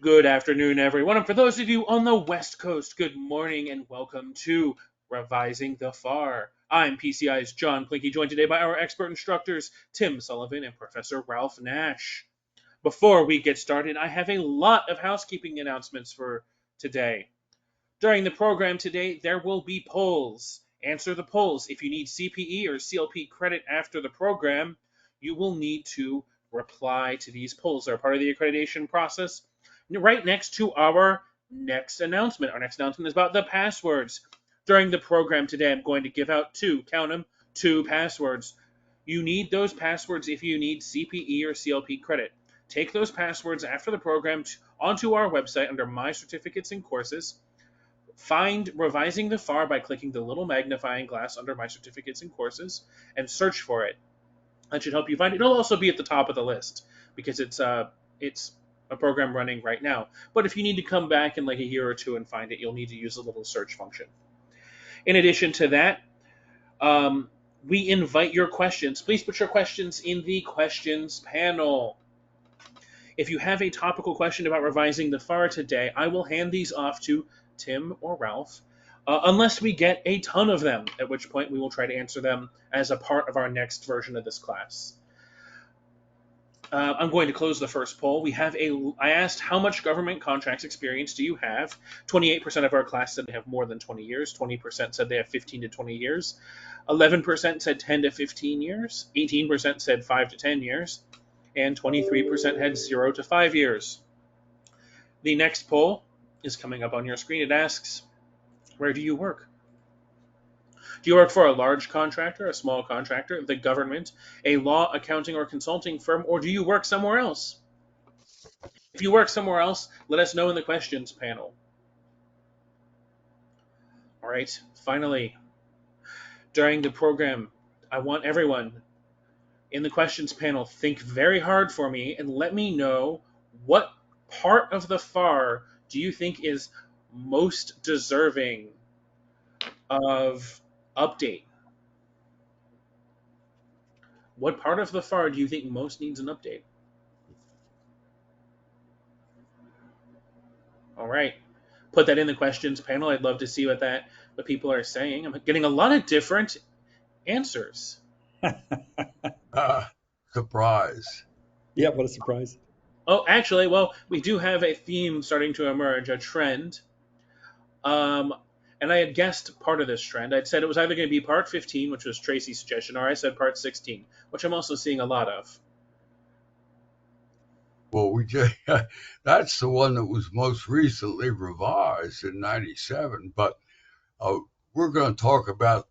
Good afternoon, everyone. And for those of you on the West Coast, good morning and welcome to Revising the FAR. I'm PCI's John Plinky, joined today by our expert instructors, Tim Sullivan and Professor Ralph Nash. Before we get started, I have a lot of housekeeping announcements for today. During the program today, there will be polls. Answer the polls. If you need CPE or CLP credit after the program, you will need to reply to these polls. They're part of the accreditation process. Right next to our next announcement. Our next announcement is about the passwords. During the program today, I'm going to give out two passwords. You need those passwords if you need CPE or CLP credit. Take those passwords after the program onto our website under My Certificates and Courses. Find Revising the FAR by clicking the little magnifying glass under My Certificates and Courses and search for it. That should help you find it. It'll also be at the top of the list because it's a program running right now. But if you need to come back in like a year or two and find it, you'll need to use the little search function. In addition to that, we invite your questions. Please put your questions in the questions panel. If you have a topical question about revising the FAR today, I will hand these off to Tim or Ralph, unless we get a ton of them, at which point we will try to answer them as a part of our next version of this class. I'm going to close the first poll. I asked how much government contracts experience do you have? 28% of our class said they have more than 20 years. 20% said they have 15 to 20 years. 11% said 10 to 15 years. 18% said 5 to 10 years. And 23% had 0 to 5 years. The next poll is coming up on your screen. It asks, where do you work? Do you work for a large contractor, a small contractor, the government, a law, accounting, or consulting firm, or do you work somewhere else? If you work somewhere else, let us know in the questions panel. All right, finally, during the program, I want everyone in the questions panel, think very hard for me and let me know what part of the FAR do you think is most deserving of update? What part of the FAR do you think most needs an update? All right. Put that in the questions panel. I'd love to see what people are saying. I'm getting a lot of different answers. Surprise. Yeah, what a surprise. Oh, actually, well, we do have a theme starting to emerge, a trend. And I had guessed part of this trend. I'd said it was either going to be part 15, which was Tracy's suggestion, or I said part 16, which I'm also seeing a lot of. Well, that's the one that was most recently revised in 97. But we're going to talk about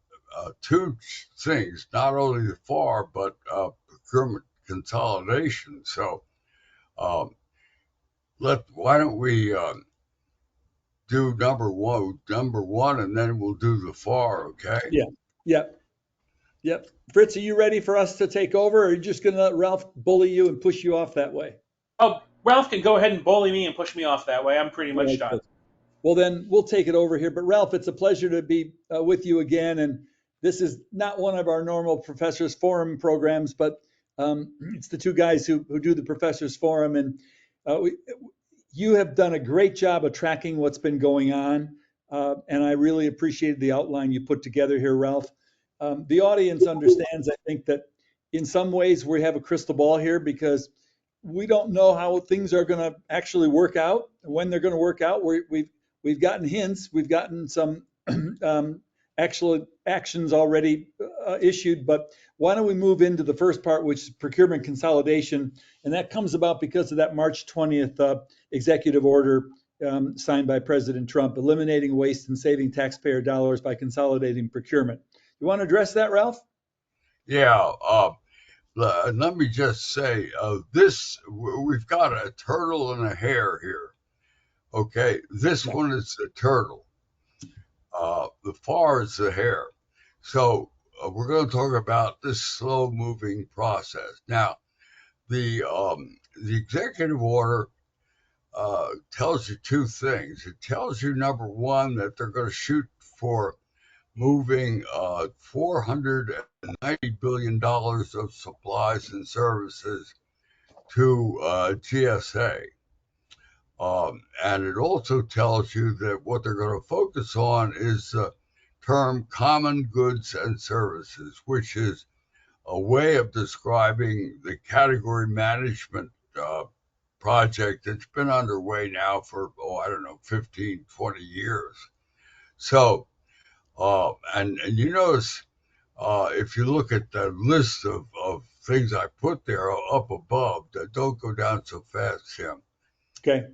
two things, not only the FAR, but procurement consolidation. So why don't we do number one, and then we'll do the FAR, okay? Yep. Fritz, are you ready for us to take over, or are you just going to let Ralph bully you and push you off that way? Oh, Ralph can go ahead and bully me and push me off that way. I'm pretty much done. Well, then we'll take it over here. But Ralph, it's a pleasure to be with you again. And this is not one of our normal Professors Forum programs, but it's the two guys who do the Professors Forum. And you have done a great job of tracking what's been going on. And I really appreciated the outline you put together here, Ralph. The audience understands, I think, that in some ways we have a crystal ball here because we don't know how things are going to actually work out, when they're going to work out. We've gotten hints, we've gotten some actual actions already issued, but why don't we move into the first part, which is procurement consolidation, and that comes about because of that March 20th executive order signed by President Trump, eliminating waste and saving taxpayer dollars by consolidating procurement. You want to address that, Ralph? Yeah. Let me just say, we've got a turtle and a hare here. Okay, this one is the turtle. The FAR is the hare. So we're going to talk about this slow-moving process. Now, the executive order tells you two things. It tells you, number one, that they're going to shoot for moving $490 billion of supplies and services to GSA. And it also tells you that what they're going to focus on is the term common goods and services, which is a way of describing the category management project that's been underway now for, I don't know, 15, 20 years. So, and you notice if you look at the list of things I put there up above, that don't go down so fast, Tim. Okay.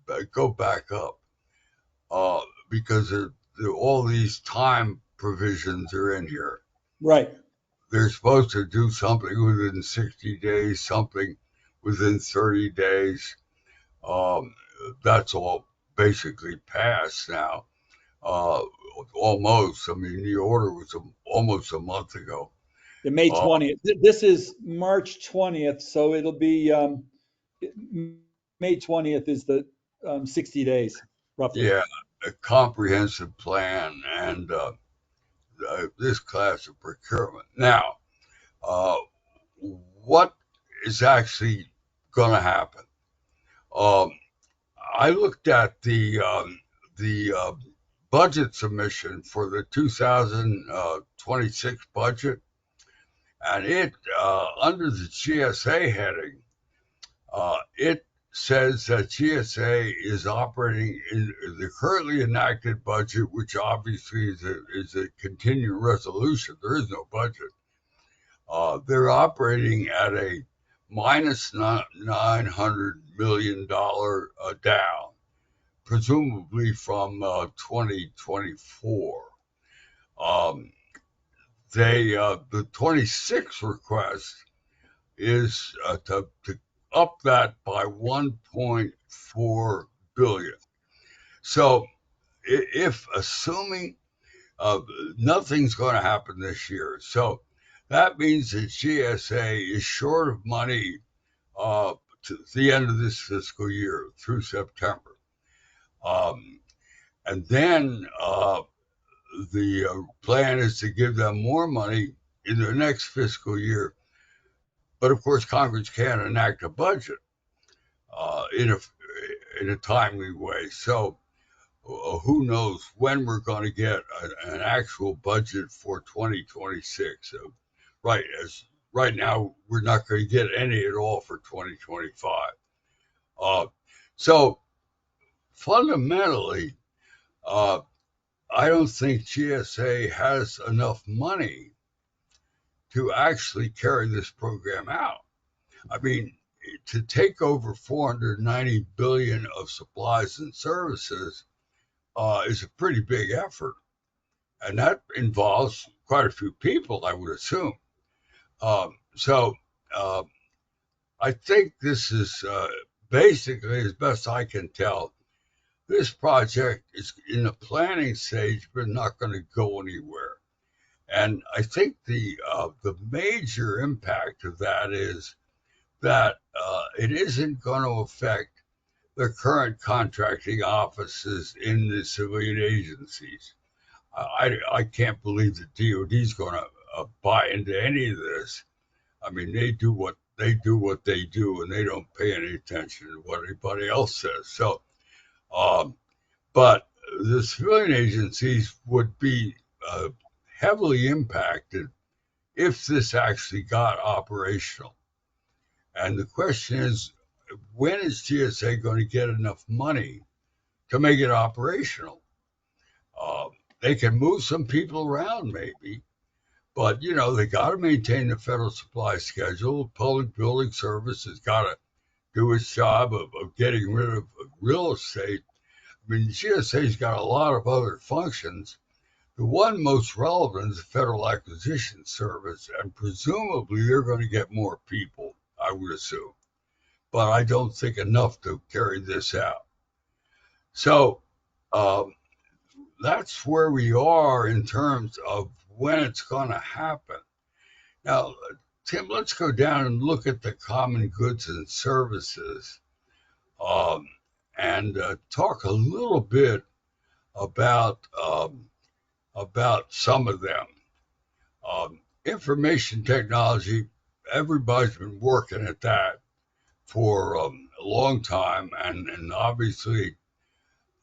But go back up because all these time provisions are in here. Right. They're supposed to do something within 60 days, something within 30 days. Um, that's all basically passed now. Uh, Almost. I mean, the order was almost a month ago. The May Uh, 20th. This is March 20th, so it'll be May 20th is the 60 days, roughly. yeah, a comprehensive plan and this class of procurement. Now, uh, what is actually going to happen? Um, I looked at the budget submission for the 2026 budget, and it under the GSA heading, it says that GSA is operating in the currently enacted budget, which obviously is a continuing resolution. There is no budget. They're operating at a minus $900 million down, presumably from 2024. Um, the 26 request is to up that by 1.4 billion. So if assuming nothing's going to happen this year, so that means that GSA is short of money to the end of this fiscal year through September. And then the plan is to give them more money in their next fiscal year. But of course, Congress can't enact a budget uh, in a in a timely way. So who knows when we're going to get an actual budget for 2026? Right now, we're not going to get any at all for 2025. Uh, so fundamentally, uh, I don't think GSA has enough money to actually carry this program out. I mean, to take over 490 billion of supplies and services is a pretty big effort, and that involves quite a few people, I would assume. So I think this is basically, as best I can tell, this project is in the planning stage, but not going to go anywhere. And I think the major impact of that is that it isn't going to affect the current contracting offices in the civilian agencies. I can't believe the DoD is going to buy into any of this. I mean, they do, and they don't pay any attention to what anybody else says. So, um, but the civilian agencies would be heavily impacted if this actually got operational. And the question is, when is GSA going to get enough money to make it operational? Uh, they can move some people around, maybe, but they got to maintain the federal supply schedule. Public Building Service has got to do its job of getting rid of real estate. I mean, GSA's got a lot of other functions. The one most relevant is the Federal Acquisition Service, and presumably they're going to get more people, I would assume. But I don't think enough to carry this out. So that's where we are in terms of when it's going to happen. Now, Tim, let's go down and look at the common goods and services um, and talk a little bit about some of them. Information technology, everybody's been working at that for a long time, and obviously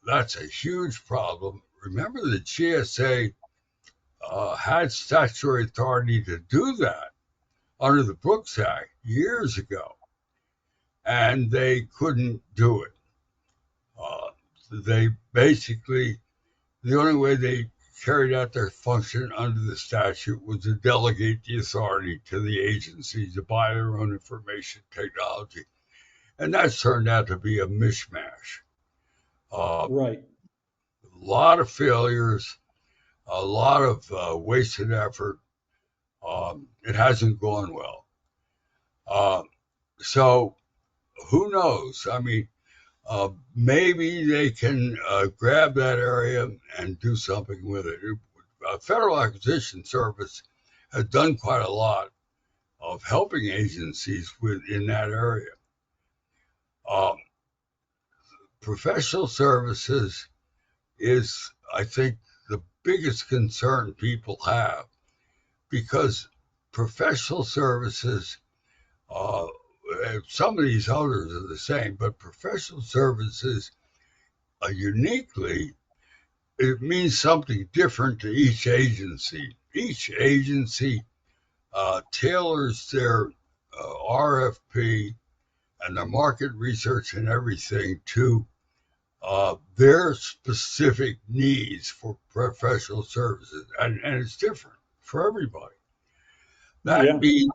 that's a huge problem. Remember, the GSA had statutory authority to do that under the Brooks Act years ago, and they couldn't do it. They basically, the only way they carried out their function under the statute was to delegate the authority to the agencies to buy their own information technology. And that's turned out to be a mishmash. Right. A lot of failures, a lot of wasted effort. It hasn't gone well. So who knows? I mean, maybe they can grab that area and do something with it. Federal Acquisition Service has done quite a lot of helping agencies in that area. Professional services is, I think, the biggest concern people have, because professional services, uh, some of these others are the same, but professional services uniquely, it means something different to each agency. Each agency tailors their RFP and their market research and everything to their specific needs for professional services, and it's different for everybody. That means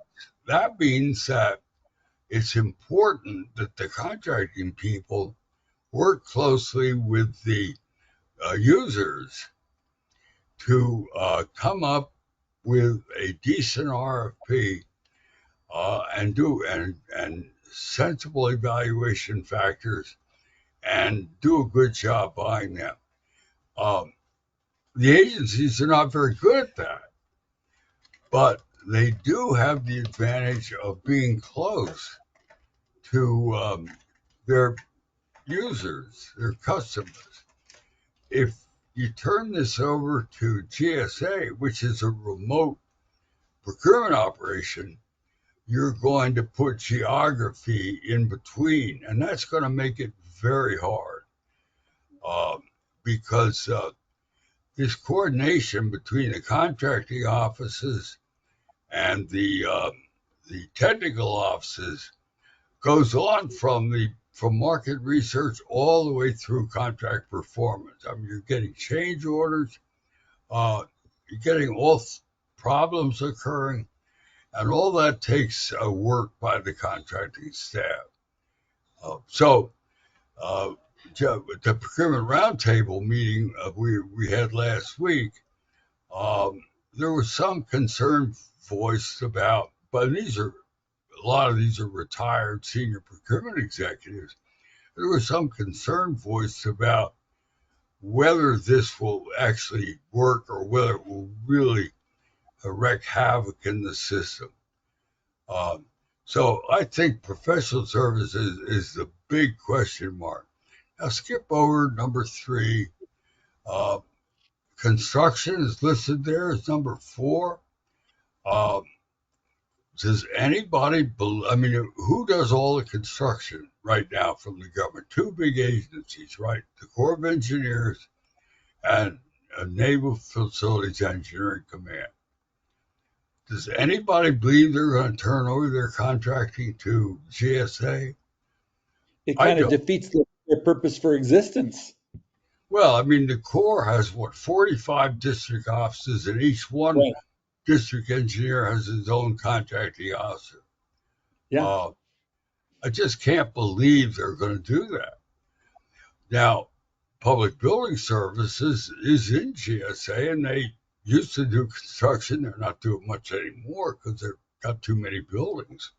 that means that it's important that the contracting people work closely with the users to come up with a decent RFP and sensible evaluation factors and do a good job buying them. The agencies are not very good at that, but they do have the advantage of being close to their users, their customers. If you turn this over to GSA, which is a remote procurement operation, you're going to put geography in between, and that's going to make it very hard because this coordination between the contracting offices and the technical offices goes on from market research all the way through contract performance. I mean, you're getting change orders, you're getting all problems occurring, and all that takes work by the contracting staff. The procurement roundtable meeting we had last week, there was some concern voiced about, but a lot of these are retired senior procurement executives. There was some concern voiced about whether this will actually work or whether it will really wreak havoc in the system. So I think professional services is the big question mark. Now skip over number 3. Construction is listed there as number 4. Does anybody, I mean, who does all the construction right now from the government? 2 big agencies, right? The Corps of Engineers and Naval Facilities Engineering Command. Does anybody believe they're going to turn over their contracting to GSA? It kind of defeats their purpose for existence. Well, I mean, the Corps has 45 district offices, and each one district engineer has his own contracting officer. Yeah. I just can't believe they're going to do that. Now, Public Building Services is in GSA, and they used to do construction. They're not doing much anymore because they've got too many buildings.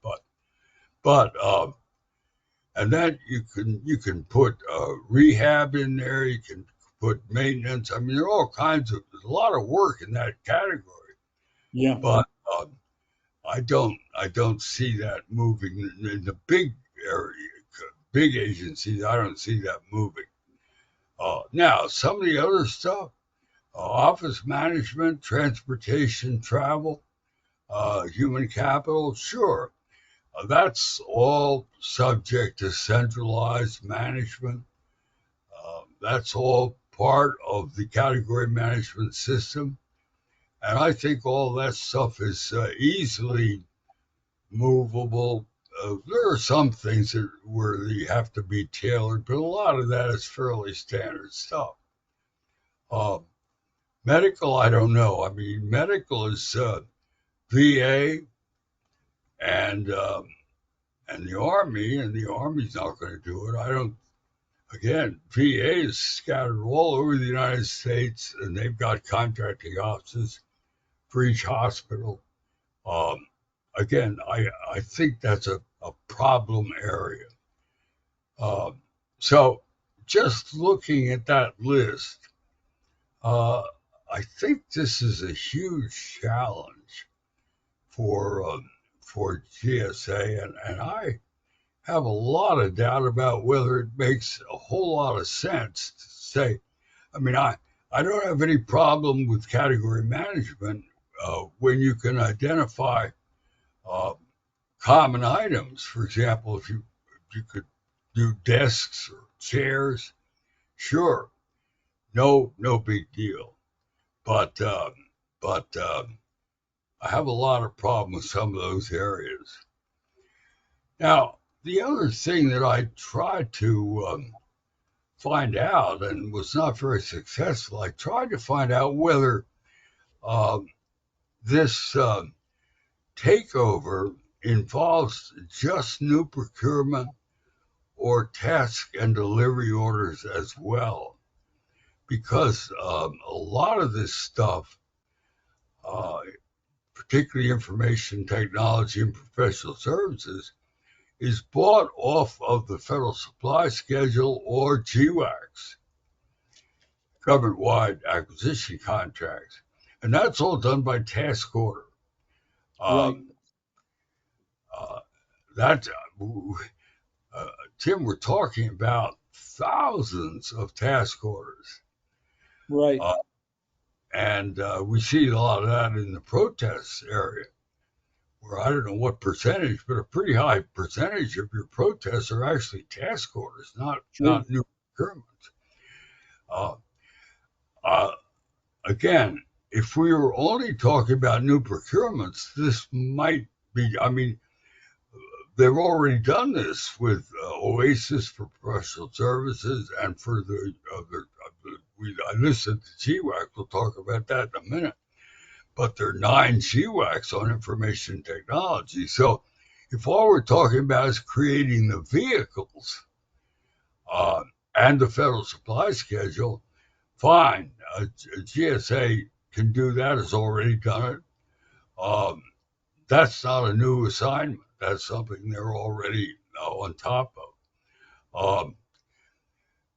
But and then you can put rehab in there. You can put maintenance. I mean, there are all kinds of, there's a lot of work in that category. Yeah. But I don't see that moving in the big area, big agencies. I don't see that moving. Now, some of the other stuff, office management, transportation, travel, human capital, sure. That's all subject to centralized management. That's all part of the category management system. And I think all that stuff is easily movable. There are some things where they have to be tailored, but a lot of that is fairly standard stuff. Uh, Medical, I don't know. I mean, medical is VA and and the Army, and the Army's not going to do it. I don't. Again, VA is scattered all over the United States, and they've got contracting offices for each hospital. Um, Again, I think that's a problem area. Um, so, just looking at that list, uh, I think this is a huge challenge for GSA, and I have a lot of doubt about whether it makes a whole lot of sense to say. I mean, I don't have any problem with category management when you can identify uh, common items. For example, if you could do desks or chairs, sure, no big deal. But I have a lot of problem with some of those areas. Now, the other thing that I tried to find out and was not very successful, I tried to find out whether um, this takeover involves just new procurement or task and delivery orders as well, because a lot of this stuff, uh, particularly information technology and professional services, is bought off of the federal supply schedule or GWACs, government-wide acquisition contracts, and that's all done by task order. Right. Um, uh, that Tim, we're talking about thousands of task orders. Right. Uh, and we see a lot of that in the protests area, where I don't know what percentage, but a pretty high percentage of your protests are actually task orders, True. not new procurement. Uh, uh, Again, if we were only talking about new procurements, this might be. I mean, they've already done this with Oasis for professional services and for the other. I listened to GWAC. We'll talk about that in a minute. But there are 9 GWACs on information technology. So if all we're talking about is creating the vehicles uh, and the federal supply schedule, fine. GSA can do that, has already done it. That's not a new assignment. That's something they're already on top of.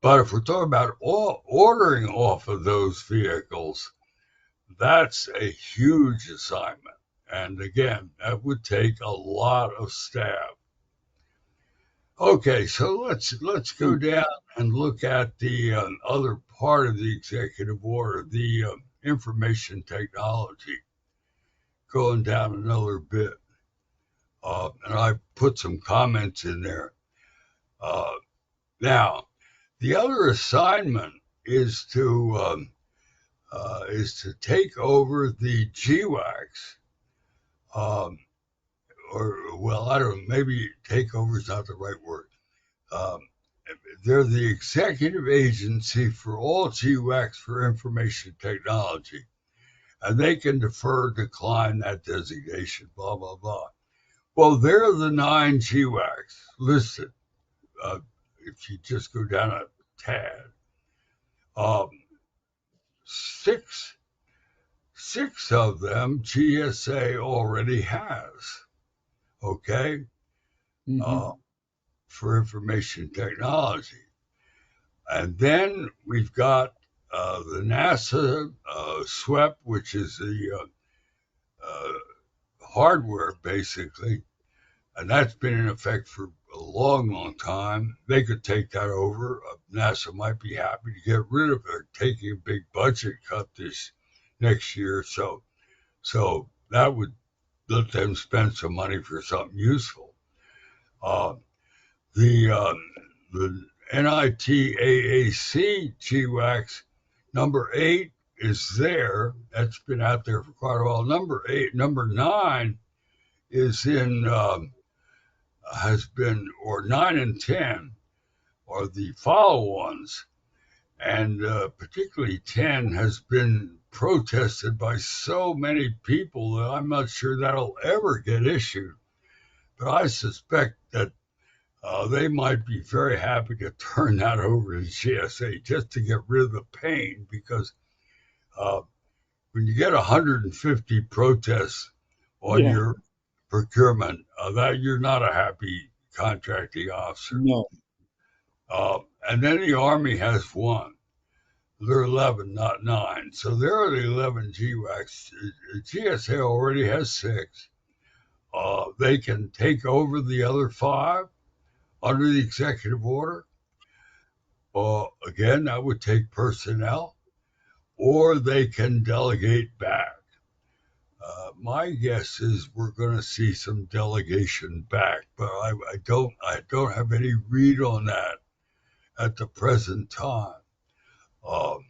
But if we're talking about ordering off of those vehicles, that's a huge assignment. And again, that would take a lot of staff. Okay, so let's go down and look at the other part of the executive order, the information technology, going down another bit. And I put some comments in there. Uh, Now, the other assignment is to take over the GWACs, um, or well, I don't know, maybe takeover is not the right word. Um, they're the executive agency for all GWACs for information technology, and they can defer, decline that designation, blah, blah, blah. Well, they're the 9 GWACs listed. Uh, if you just go down a tad, um, six of them GSA already has. Okay, Mm-hmm. uh, for information technology. And then we've got the NASA SWEP, which is the hardware basically, and that's been in effect for a long, long time. They could take that over. NASA might be happy to get rid of it, taking a big budget cut this next year. So that would let them spend some money for something useful. Uh, the NITAAC GWAX number 8 is there. That's been out there for quite a while. Number 9 is in has been, or 9 and 10 are the follow-ons, and particularly 10 has been protested by so many people that I'm not sure that'll ever get issued. But I suspect that they might be very happy to turn that over to GSA just to get rid of the pain, because uh, when you get 150 protests on Yeah. your procurement, that you're not a happy contracting officer. No. And then the Army has one. They're 11, not 9. So there are the 11 GWACs. GSA already has 6. They can take over the other 5 under the executive order. Again, that would take personnel, or they can delegate back. My guess is we're going to see some delegation back, but I don't have any read on that at the present time. Um,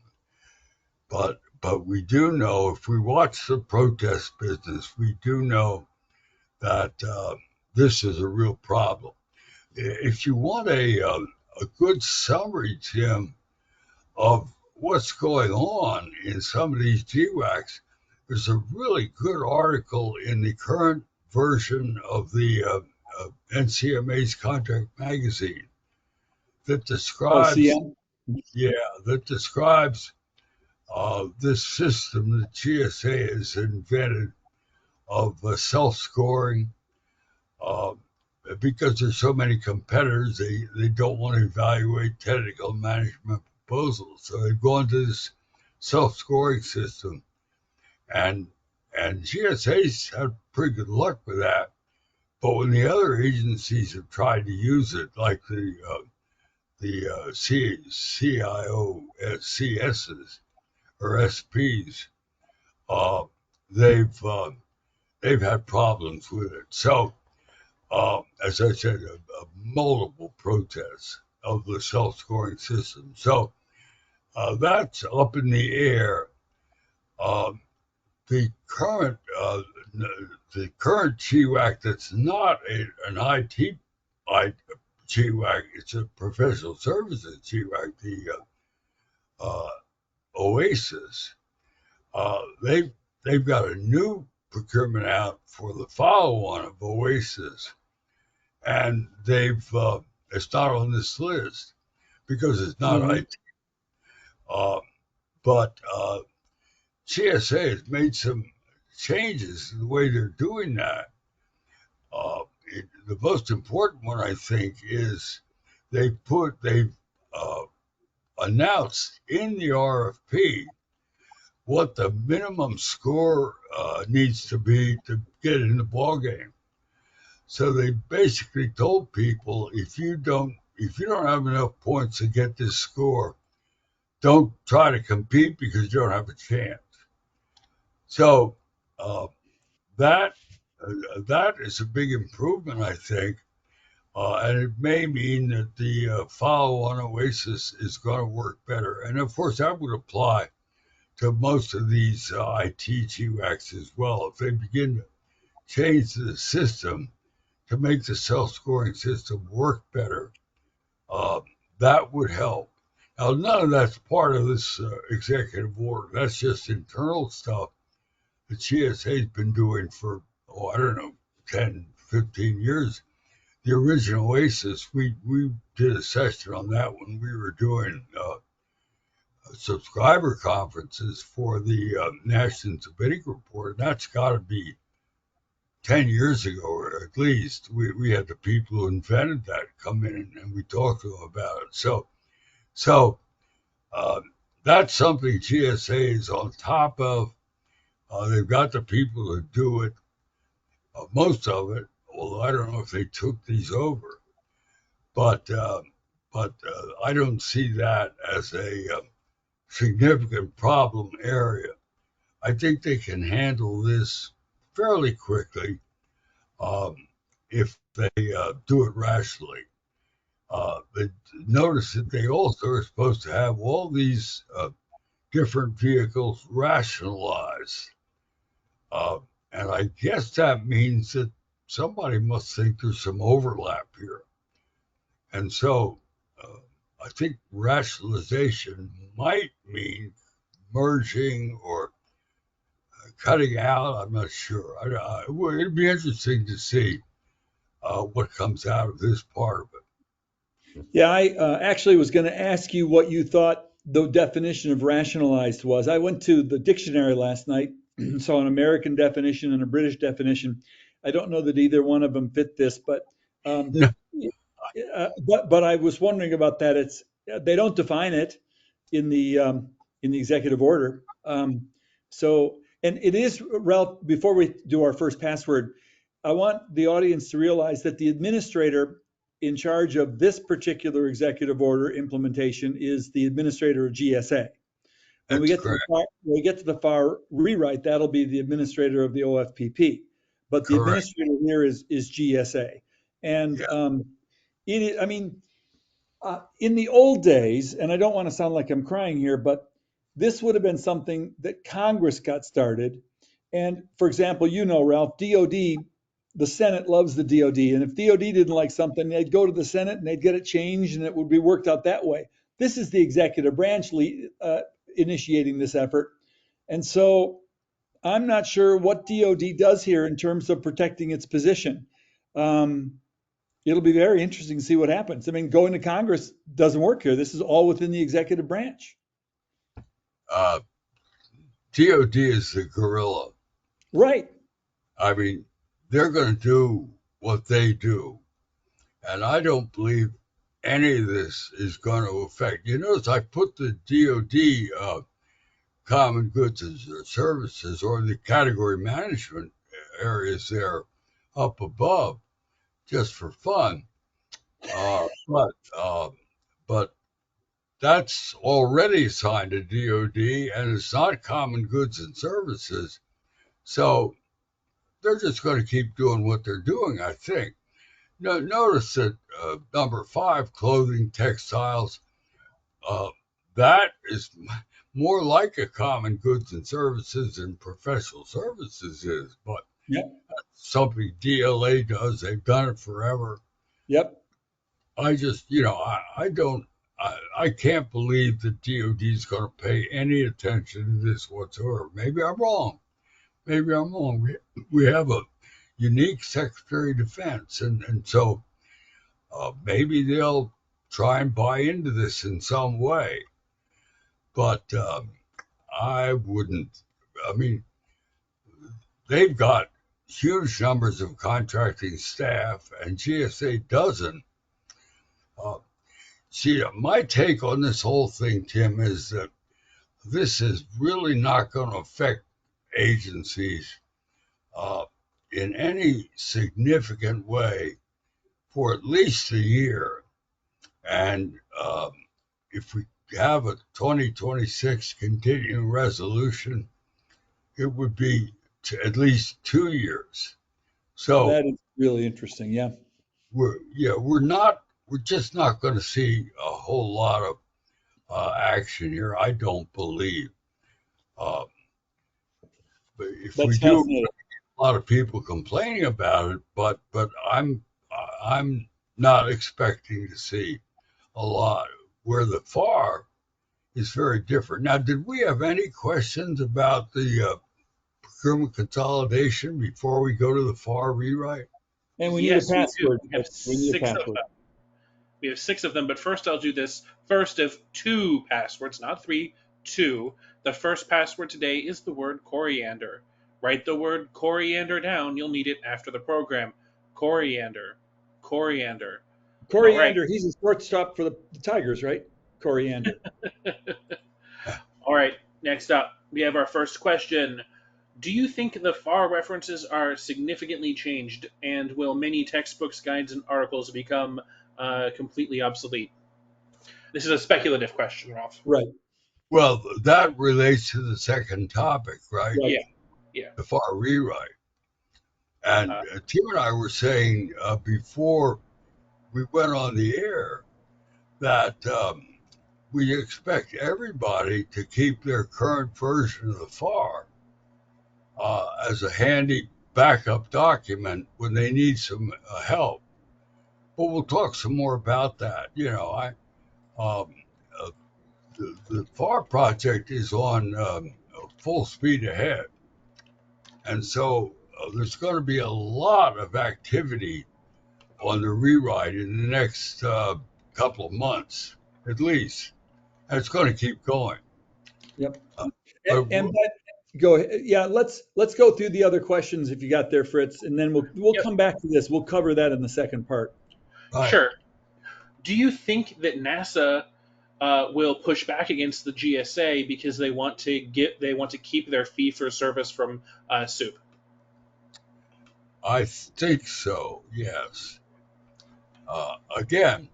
but we do know, if we watch the protest business, we do know that this is a real problem. If you want a good summary, Tim, of what's going on in some of these GWACs, there's a really good article in the current version of the NCMA's contract magazine that describes, OCM. yeah, that describes this system that GSA has invented of self-scoring. Uh, because there's so many competitors, they don't want to evaluate technical management proposals. So they've gone to this self-scoring system, and GSA's had pretty good luck with that. But when the other agencies have tried to use it, like CIOCSs or SPs, uh, they've had problems with it. So, as I said, multiple protests of the self-scoring system. So that's up in the air. Um, the current GWAC that's not an IT GWAC, it's a professional services GWAC, the uh, Oasis. They've got a new procurement out for the follow-on of Oasis, and it's not on this list because it's not Mhm. IT. But GSA has made some changes in the way they're doing that. The most important one, I think, is they've uh, announced in the RFP what the minimum score needs to be to get in the ball game. So they basically told people, if you don't have enough points to get this score, don't try to compete because you don't have a chance. So uh, that that is a big improvement, I think, and it may mean that the follow-on Oasis is going to work better. And of course, that would apply to most of these IT GWACs as well. If they begin to change the system to make the self-scoring system work better, uh, that would help. Now, none of that's part of this executive order. That's just internal stuff that GSA has been doing for, I don't know, 10, 15 years. The original Oasis, we did a session on that when we were doing subscriber conferences for the Nash and Sabitic report. And that's got to be 10 years ago, or at least. We had the people who invented that come in and we talked to them about it. So uh, that's something GSA is on top of. They've got the people to do it, most of it, although I don't know if they took these over. But I don't see that as a significant problem area. I think they can handle this fairly quickly um, if they do it rationally. But notice that they also are supposed to have all these different vehicles rationalized. And I guess that means that somebody must think there's some overlap here. And so I think rationalization might mean merging or cutting out. I'm not sure. It'd be interesting to see what comes out of this part of it. Yeah, I actually was going to ask you what you thought the definition of rationalized was. I went to the dictionary last night, saw an American definition and a British definition. I don't know that either one of them fit this, um, No, but I was wondering about that. It's they don't define it in the executive order. So, and it is, Ralph. Before we do our first password, I want the audience to realize that the administrator in charge of this particular executive order implementation is the administrator of GSA. When we that's get to the correct. when we get to the FAR rewrite, that'll be the administrator of the OFPP. But the Correct. administrator here is GSA. And Yeah. I mean, in the old days, and I don't want to sound like I'm crying here, but this would have been something that Congress got started. And for example, you know, Ralph, DOD, the Senate loves the DOD. And if DOD didn't like something, they'd go to the Senate and they'd get it changed and it would be worked out that way. This is the executive branch initiating this effort. And so I'm not sure what DOD does here in terms of protecting its position. It'll be very interesting to see what happens. I mean, going to Congress doesn't work here. This is all within the executive branch. Uh, DOD is the gorilla. Right. I mean, they're going to do what they do. And I don't believe any of this is going to affect. You notice I put the DOD common goods and services or the category management areas there up above just for fun. But that's already assigned to DOD and it's not common goods and services. So they're just going to keep doing what they're doing, I think. Notice that number 5, clothing, textiles, that is more like a common goods and services than professional services is. But Yep. something DLA does. They've done it forever. Yep. I just, I can't believe that DOD is going to pay any attention to this whatsoever. Maybe I'm wrong. We have a unique Secretary of Defense, and so maybe they'll try and buy into this in some way. But I wouldn't. I mean, they've got huge numbers of contracting staff, and GSA doesn't. See, my take on this whole thing, Tim, is that this is really not going to affect agencies in any significant way for at least a year. And if we have a 2026 continuing resolution, it would be at least 2 years. So That is really interesting. Yeah. we're just not going to see a whole lot of action here. I don't believe. Uh, but if That's we do, fascinating. a lot of people complaining about it, but I'm not expecting to see a lot. Where the FAR is very different. Now, did we have any questions about the procurement consolidation before we go to the FAR rewrite? And we need a Yes, we do. password. We have We need a 6 of password. them. We have 6 of them, but first I'll do this first of 2 passwords, not 3, 2. The first password today is the word coriander. Write the word coriander down. You'll need it after the program. Coriander. Coriander. All right. Coriander, he's a shortstop for the Tigers, right? Coriander. All right. Next up, we have our first question. Do you think the FAR references are significantly changed, and will many textbooks, guides, and articles become completely obsolete? This is a speculative question, Ralph. Right. Well, that relates to the second topic, right? Right. Yeah. The FAR rewrite. And Uh, Tim and I were saying before we went on the air that we expect everybody to keep their current version of the FAR as a handy backup document when they need some help. But we'll talk some more about that. Um, uh, the FAR project is on full speed ahead. And so there's going to be a lot of activity on the rewrite in the next couple of months, at least. And it's going to keep going. Yep. But And go ahead. Yeah, let's go through the other questions if you got there, Fritz, and then we'll yep, come back to this. We'll cover that in the second part. right, sure. Do you think that NASA will push back against the GSA because they want to keep their fee for service from soup? I think so. Yes. Again,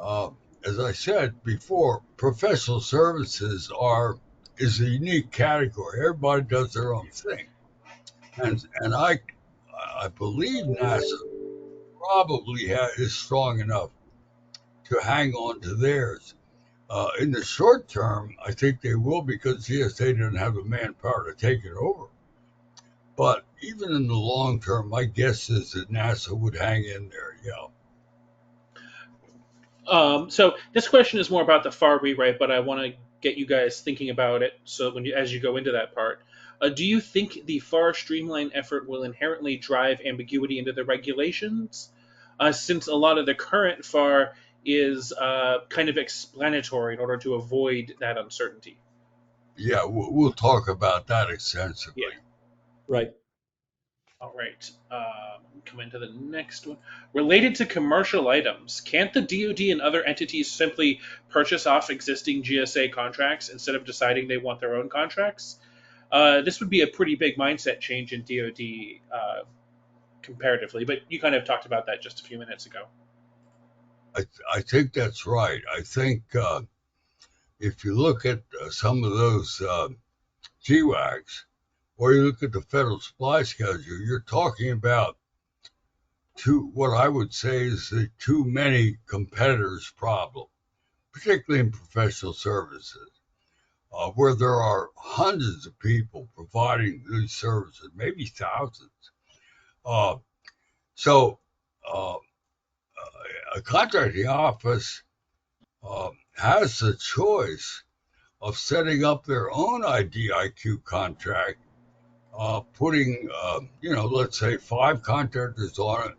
uh, as I said before, professional services is a unique category. Everybody does their own thing, and I believe NASA probably is strong enough to hang on to theirs. In the short term, I think they will because GSA didn't have the manpower to take it over. But even in the long term, my guess is that NASA would hang in there. Yeah. So this question is more about the FAR rewrite, but I want to get you guys thinking about it. So as you go into that part, do you think the FAR streamline effort will inherently drive ambiguity into the regulations, since a lot of the current FAR is kind of explanatory in order to avoid that uncertainty? Yeah, we'll talk about that Yeah. extensively. Right. All right. Come into the next one. Related to commercial items, can't the DoD and other entities simply purchase off existing GSA contracts instead of deciding they want their own contracts? This would be a pretty big mindset change in DoD comparatively, but you kind of talked about that just a few minutes ago. I think that's right. I think if you look at some of those GWACs, or you look at the federal supply schedule, you're talking about what I would say is the too many competitors problem, particularly in professional services, where there are hundreds of people providing these services, maybe thousands. Uh, so uh, a contracting office has the choice of setting up their own IDIQ contract, putting, let's say 5 contractors on it,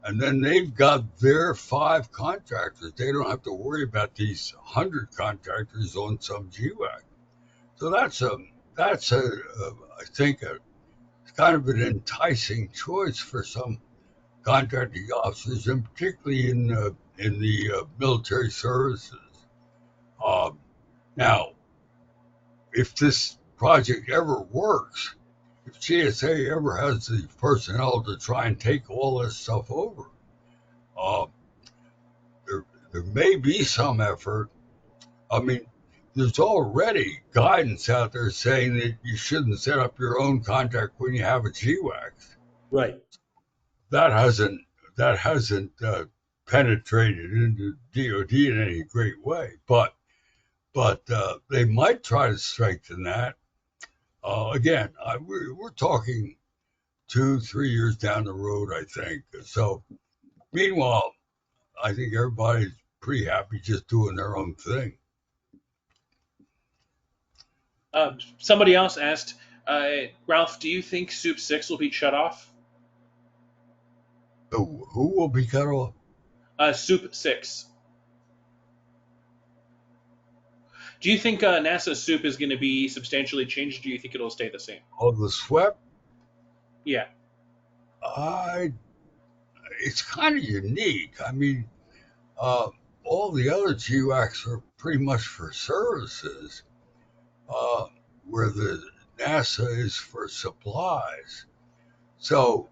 and then they've got their 5 contractors. They don't have to worry about these 100 contractors on some GWAC. So I think, it's kind of an enticing choice for some contracting officers, and particularly in the military services. Um, Now, if this project ever works, if GSA ever has the personnel to try and take all this stuff over, uh, there may be some effort. I mean, there's already guidance out there saying that you shouldn't set up your own contract when you have a GWAX. Right. That hasn't penetrated into DoD in any great way, but they might try to strengthen that. Again, we're talking 2, 3 years down the road, I think. So, meanwhile, I think everybody's pretty happy just doing their own thing. Somebody else asked, Ralph, do you think Soup 6 will be shut off? Who will be cut off? Soup 6. Do you think NASA Soup is going to be substantially changed, or do you think it'll stay the same? Of the SWEP? Yeah. I. It's kind of unique. I mean, uh, all the other GWACs are pretty much for services, uh, where the NASA is for supplies. So,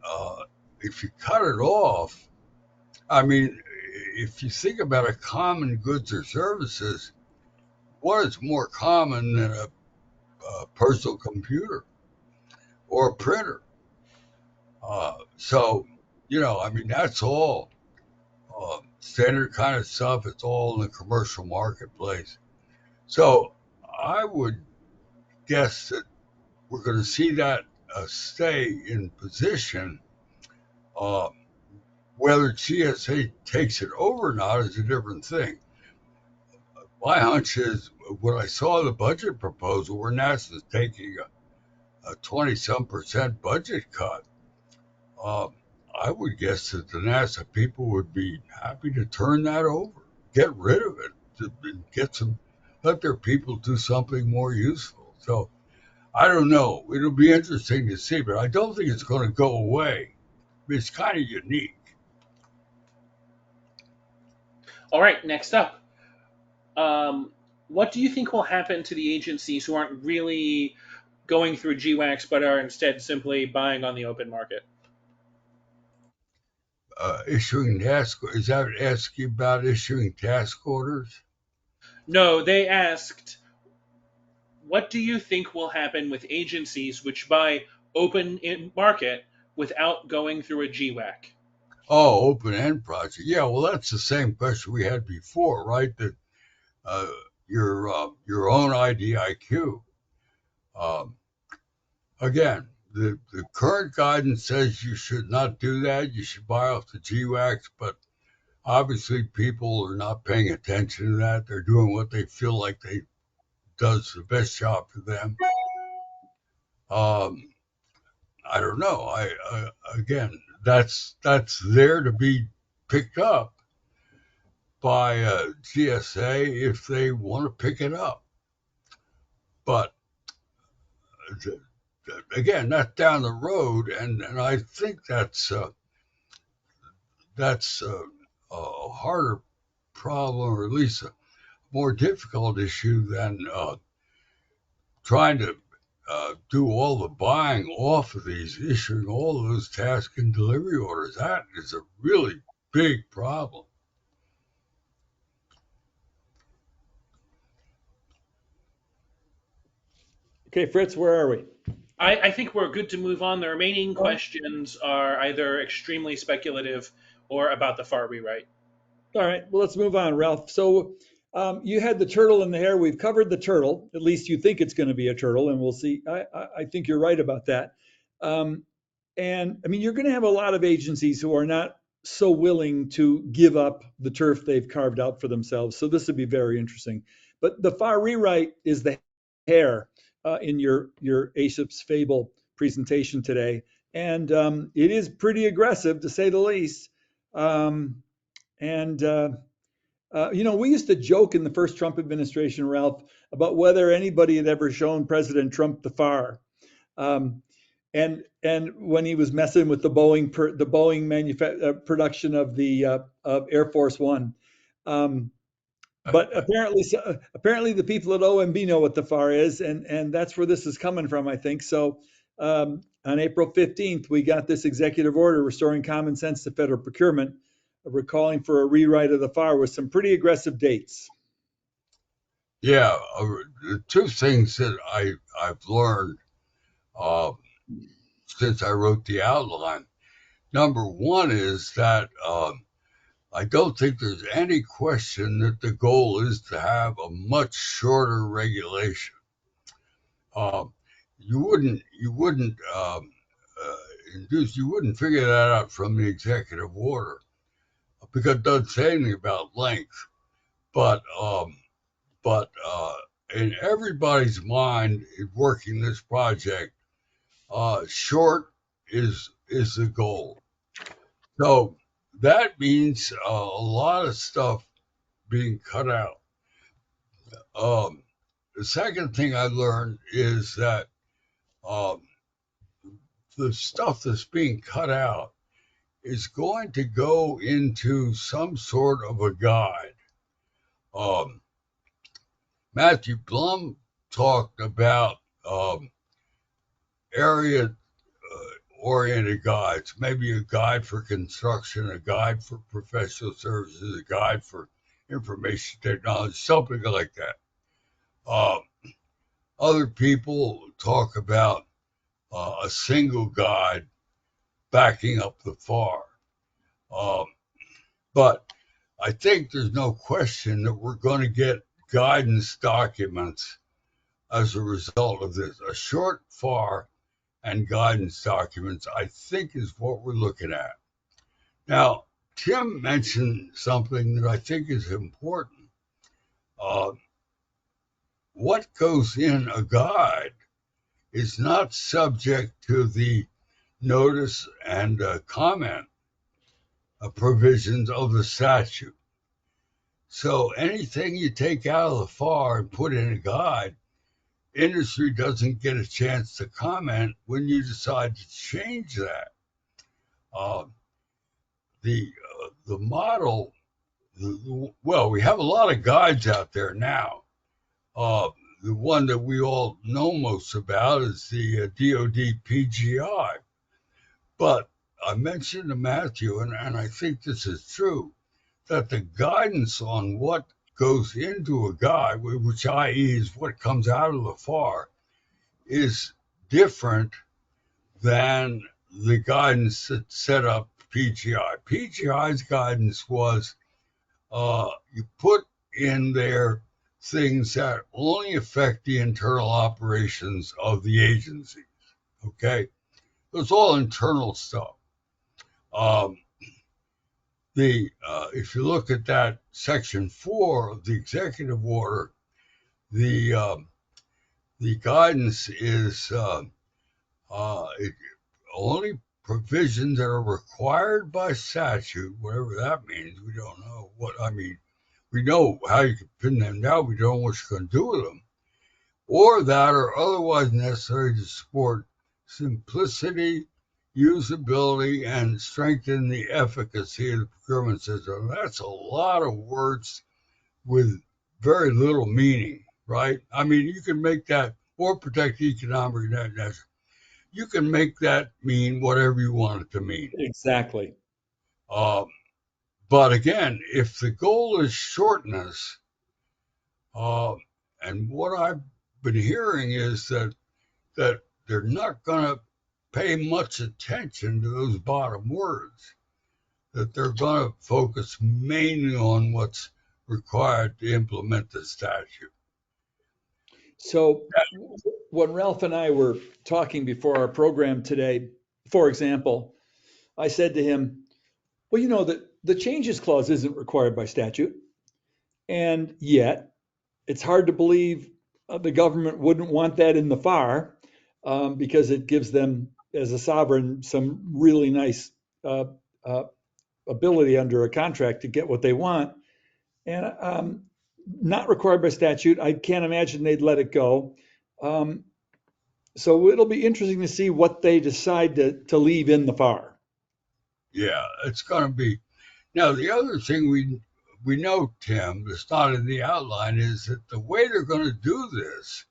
uh, if you cut it off, I mean, if you think about a common goods or services, what is more common than a personal computer or a printer? So, I mean, that's all standard kind of stuff. It's all in the commercial marketplace. So I would guess that we're going to see that stay in position. Uh, Whether GSA takes it over or not is a different thing. My hunch is when I saw the budget proposal where NASA's taking a 20-some% budget cut, uh, I would guess that the NASA people would be happy to turn that over, get rid of it, let their people do something more useful. So I don't know. It'll be interesting to see, but I don't think it's going to go away. It's kind of unique. All right, next up. Um, what do you think will happen to the agencies who aren't really going through GWAX but are instead simply buying on the open market? Issuing task, is that asking about issuing task orders? No, they asked, what do you think will happen with agencies which buy open in market without going through a GWAC? Oh, open end project. Yeah, well, that's the same question we had before, right? That uh, your own IDIQ. Um, Again, the current guidance says you should not do that. You should buy off the GWACs, but obviously people are not paying attention to that. They're doing what they feel like they does the best job for them. Um, I don't know. Again, that's there to be picked up by GSA if they want to pick it up. But again, that's down the road, and I think that's a harder problem, or at least a more difficult issue than trying to do all the buying off of these, issuing all of those task and delivery orders. That is a really big problem. Okay, Fritz, where are we? I think we're good to move on. The remaining Oh, questions are either extremely speculative or about the FAR rewrite. all right, well, let's move on, Ralph. So you had the turtle and the hare. We've covered the turtle. At least you think it's going to be a turtle, and we'll see. I think you're right about that. Um, and I mean, you're going to have a lot of agencies who are not so willing to give up the turf they've carved out for themselves. So this would be very interesting. But the FAR rewrite is the hare in your Aesop's Fable presentation today, and it is pretty aggressive to say the least. Um, and we used to joke in the first Trump administration, Ralph, about whether anybody had ever shown President Trump the FAR. Um, and when he was messing with the Boeing production of the of Air Force One. But apparently the people at OMB know what the FAR is, and that's where this is coming from, I think. So on April 15th, we got this executive order restoring common sense to federal procurement. We're calling for a rewrite of the FAR with some pretty aggressive dates. Yeah, the two things that I've learned uh, since I wrote the outline. Number one is that I don't think there's any question that the goal is to have a much shorter regulation. Um, you wouldn't figure that out from the executive order because it doesn't say anything about length. But in everybody's mind, in working this project, short is the goal. So that means a lot of stuff being cut out. Um, the second thing I learned is that um, the stuff that's being cut out is going to go into some sort of a guide. Um, Matthew Blum talked about area oriented guides, maybe a guide for construction, a guide for professional services, a guide for information technology, something like that. Uh, Other people talk about a single guide backing up the FAR. But I think there's no question that we're going to get guidance documents as a result of this. A short FAR and guidance documents, I think, is what we're looking at. Now, Tim mentioned something that I think is important. What goes in a guide is not subject to the notice and comment provisions of the statute. So anything you take out of the FAR and put in a guide, industry doesn't get a chance to comment when you decide to change that. The model, well, we have a lot of guides out there now. The one that we all know most about is the DoD PGI. But I mentioned to Matthew, and I think this is true, that the guidance on what goes into a guide, which i.e. is what comes out of the FAR, is different than the guidance that set up PGI. PGI's guidance was you put in there things that only affect the internal operations of the agencies. Okay, it's all internal stuff. If you look at that section 4 of the executive order, the guidance is only provisions that are required by statute, whatever that means. We don't know what I mean. We know how you can pin them down. We don't know what you're going to do with them, or that are otherwise necessary to support simplicity, usability, and strengthen the efficacy of the procurement system. That's a lot of words with very little meaning, right? I mean, you can make that, or protect economic net. You can make that mean whatever you want it to mean. Exactly. But again, if the goal is shortness, and what I've been hearing is that they're not going to pay much attention to those bottom words, that they're going to focus mainly on what's required to implement the statute. So when Ralph and I were talking before our program today, for example, I said to him, well, you know, the changes clause isn't required by statute. And yet it's hard to believe the government wouldn't want that in the FAR because it gives them, as a sovereign, some really nice ability under a contract to get what they want. And not required by statute, I can't imagine they'd let it go. So it'll be interesting to see what they decide to leave in the FAR. Yeah, it's going to be. Now, the other thing we know, Tim, that's not in the outline, is that the way they're going to do this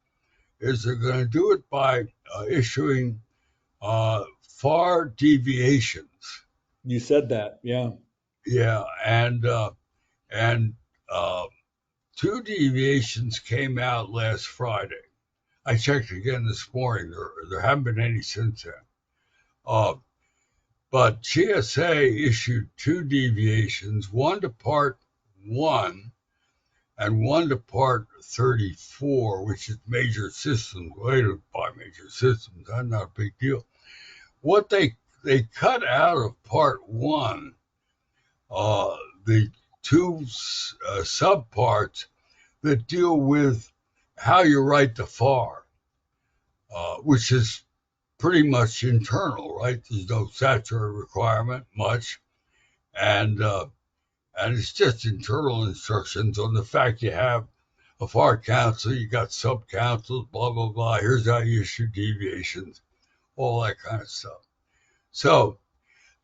is they're going to do it by issuing FAR deviations. You said that, yeah. Yeah, and 2 deviations came out last Friday. I checked again this morning. There haven't been any since then. But GSA issued 2 deviations, one to Part 1 and one to Part 34, which is major systems, related by major systems. That's not a big deal. What they cut out of Part 1, the 2 subparts that deal with how you write the FAR, which is pretty much internal, right? There's no statutory requirement much, and it's just internal instructions on the fact you have a FAR council, you got sub councils, blah blah blah. Here's how you issue deviations, all that kind of stuff. So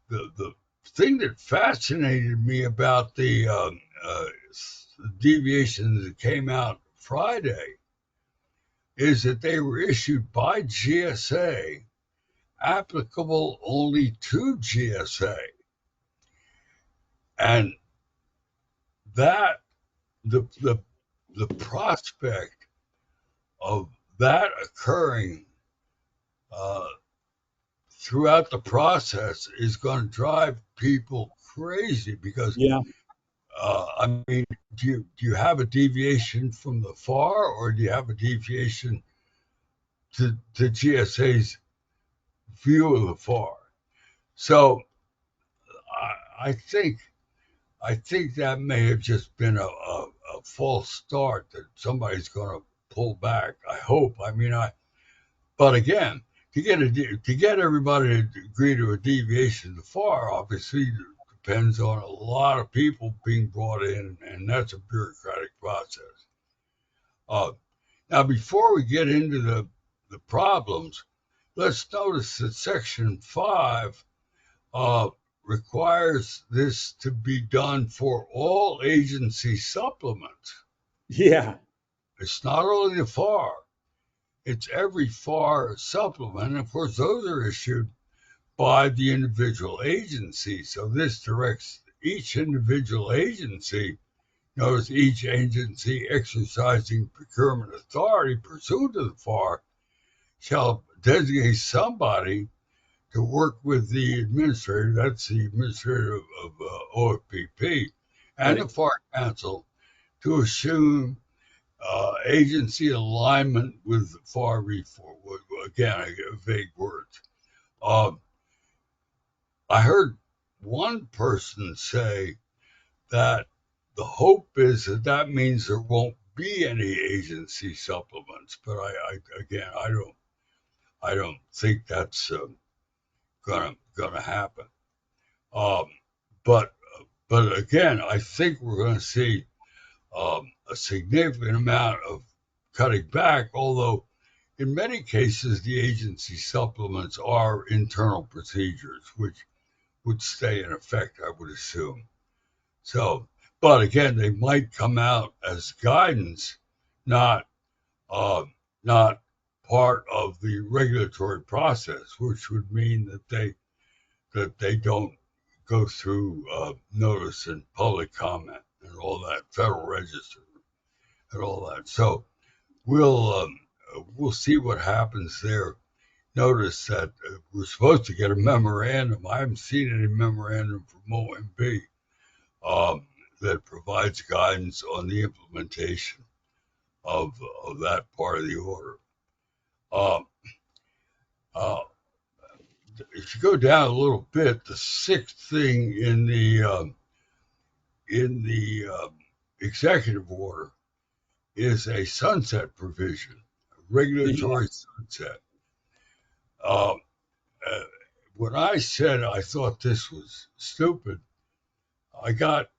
the thing that fascinated me about the deviations that came out Friday is that they were issued by GSA, applicable only to GSA. And that the prospect of that occurring throughout the process is going to drive people crazy because, Yeah. I mean, do you have a deviation from the FAR, or do you have a deviation to GSA's view of the FAR? So I think that may have just been a false start that somebody's going to pull back. I hope. I mean, but again, to get everybody to agree to a deviation to FAR, obviously depends on a lot of people being brought in, and that's a bureaucratic process. Now, before we get into the problems, let's notice that Section 5 requires this to be done for all agency supplements. Yeah. It's not only the FAR, it's every FAR supplement. And of course, those are issued by the individual agency. So this directs each individual agency, notice each agency exercising procurement authority pursuant to the FAR shall designate somebody to work with the administrator, that's the administrator of OFPP, and the FAR Council to assume agency alignment with the FAR reform. Again, I get vague words. I heard one person say that the hope is that that means there won't be any agency supplements, but I don't think that's gonna happen. But again, I think we're going to see a significant amount of cutting back, although in many cases the agency supplements are internal procedures, which would stay in effect, I would assume. So, but again, they might come out as guidance, not not part of the regulatory process, which would mean that they don't go through notice and public comment and all that, Federal Register and all that. So we'll see what happens there. Notice that we're supposed to get a memorandum. I haven't seen any memorandum from OMB that provides guidance on the implementation of that part of the order. If you go down a little bit, the sixth thing in the executive order is a sunset provision, a regulatory sunset. When I said I thought this was stupid, I got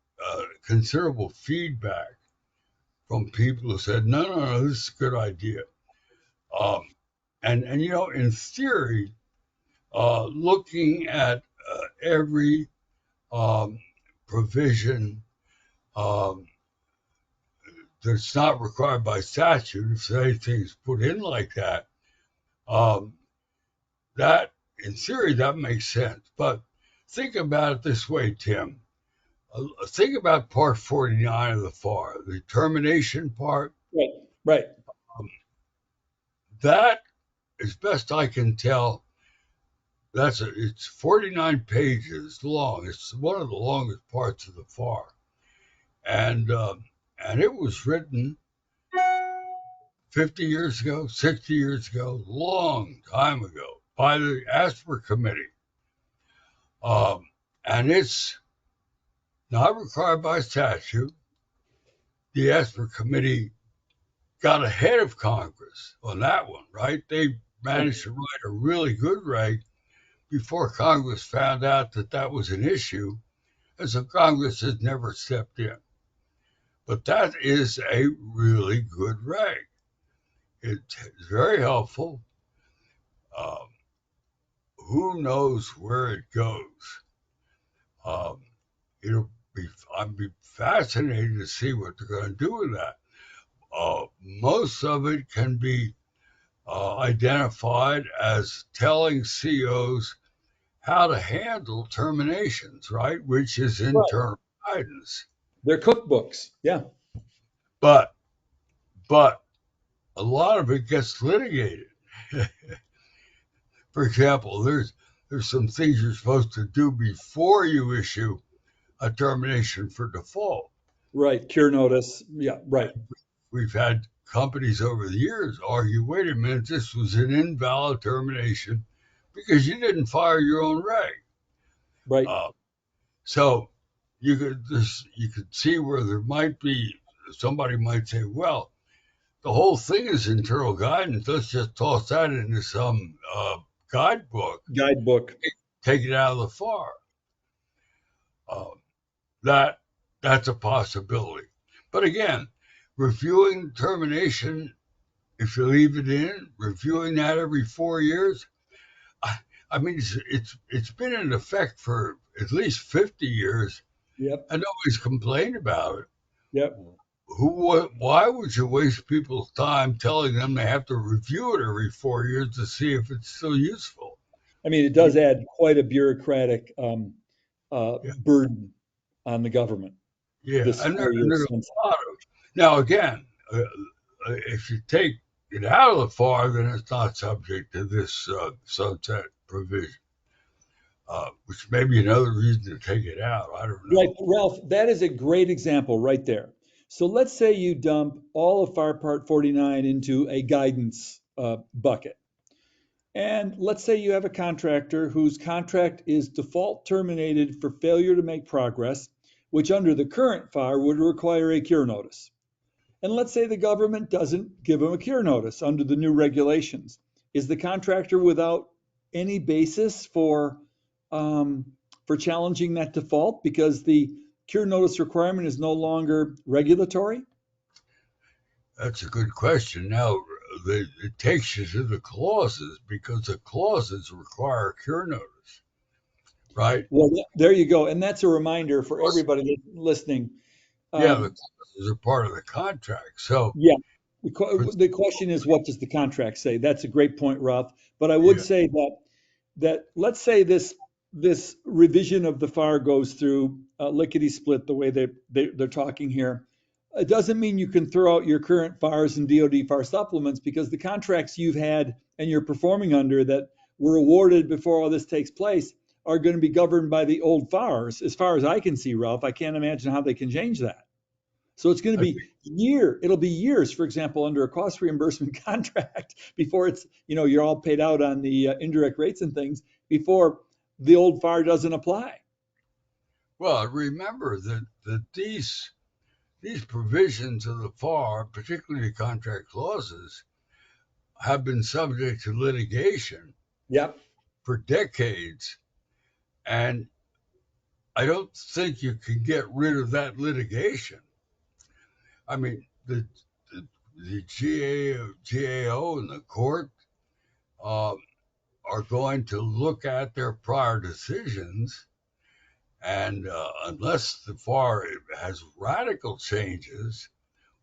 considerable feedback from people who said, no, this is a good idea. And in theory, looking at every provision that's not required by statute, if anything's put in like that, that in theory that makes sense. But think about it this way, Tim. Think about Part 49 of the FAR, the termination part. Right. That, as best I can tell, it's 49 pages long. It's one of the longest parts of the FAR, and it was written 50 years ago, 60 years ago, long time ago by the ASPR committee, and it's not required by statute. The ASPR committee got ahead of Congress on that one, right? They managed to write a really good reg before Congress found out that that was an issue, and so Congress has never stepped in. But that is a really good reg. It's very helpful. Who knows where it goes? I'd be fascinated to see what they're going to do with that. Most of it can be identified as telling COs how to handle terminations, right? Which is internal guidance. They're cookbooks. Yeah. But a lot of it gets litigated. For example, there's some things you're supposed to do before you issue a termination for default. Right. Cure notice. Yeah. Right. We've had companies over the years argue, wait a minute, this was an invalid termination because you didn't fire your own reg. Right. So you could see where there might be somebody might say, well, the whole thing is internal guidance. Let's just toss that into some guidebook, take it out of the FAR. That's a possibility. But again, reviewing termination, if you leave it in, reviewing that every 4 years. I mean, it's been in effect for at least 50 years, Yep. and nobody's complained about it. Yep. Why would you waste people's time telling them they have to review it every 4 years to see if it's still useful? I mean, it does add quite a bureaucratic Yeah, burden on the government. yeah. This And, 4 year there's sunset. a lot of now again. If you take it out of the FAR, then it's not subject to this sunset provision, which may be another reason to take it out. I don't Right, know. Ralph, that is a great example right there. So let's say you dump all of FAR Part 49 into a guidance bucket. And let's say you have a contractor whose contract is default terminated for failure to make progress, which under the current FAR would require a cure notice. And let's say the government doesn't give them a cure notice under the new regulations. Is the contractor without any basis for challenging that default because the cure notice requirement is no longer regulatory? That's a good question. Now, it takes you to the clauses because the clauses require a cure notice, right? Well, there you go. And that's a reminder for everybody listening. Yeah, the Um, clauses are part of the contract. So, yeah, but, the question is, what does the contract say? That's a great point, Ralph. But I would yeah, say that let's say this revision of the FAR goes through lickety split the way they're talking here. It doesn't mean you can throw out your current FARs and DoD FAR supplements because the contracts you've had and you're performing under that were awarded before all this takes place are going to be governed by the old FARs. As far as I can see, Ralph, I can't imagine how they can change that. So it's going to I be think, it'll be years, for example, under a cost reimbursement contract before it's, you're all paid out on the indirect rates and things before the old FAR doesn't apply. well, remember that these provisions of the FAR, particularly contract clauses, have been subject to litigation Yep. for decades, and I don't think you can get rid of that litigation. I mean, the GAO and the court uh, are going to look at their prior decisions, and unless the FAR has radical changes,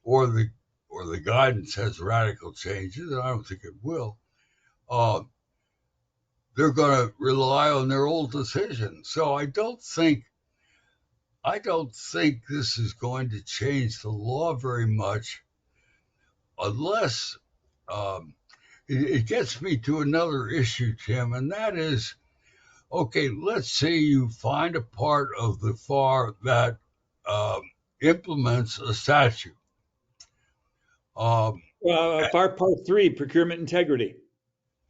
or the guidance has radical changes, and I don't think it will, uh, they're going to rely on their old decisions. So I don't think this is going to change the law very much unless it gets me to another issue, Tim, and that is okay, let's say you find a part of the FAR that um, implements a statute, um, FAR Part 3, procurement integrity.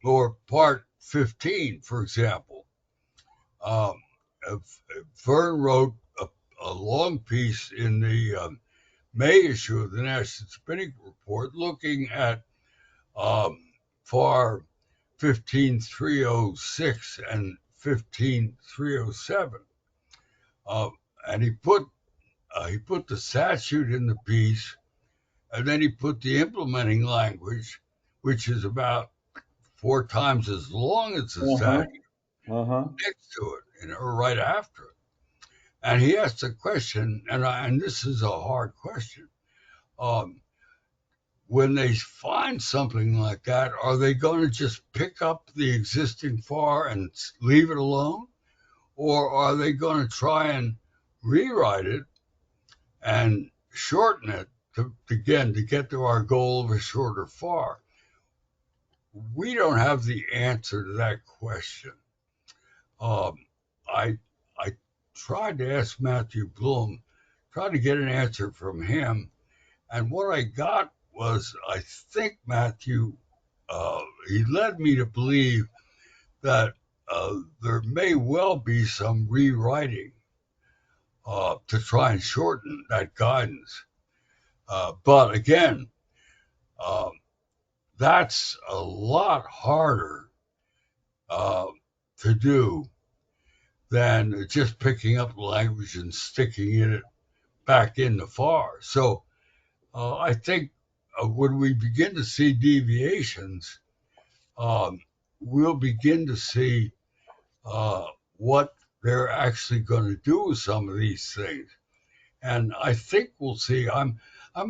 or Part 15, for example. Um, Vern wrote a long piece in the May issue of the National Spinning Report looking at um, FAR 15306 and 15307. Uh, and he put the statute in the piece, and then he put the implementing language, which is about 4 times as long as the Uh-huh. statute, Uh-huh. next to it, or right after it. And he asked a question, and this is a hard question. Um, when they find something like that, are they going to just pick up the existing FAR and leave it alone? Or are they going to try and rewrite it and shorten it again to get to our goal of a shorter FAR? We don't have the answer to that question. Um, I I tried to ask Matthew Bloom, tried to get an answer from him, and what I got was, I think Matthew, he led me to believe that there may well be some rewriting to try and shorten that guidance. But again, uh, that's a lot harder uh, to do than just picking up the language and sticking it back in the FAR. So I think when we begin to see deviations, um, we'll begin to see what they're actually going to do with some of these things. And I think we'll see. I'm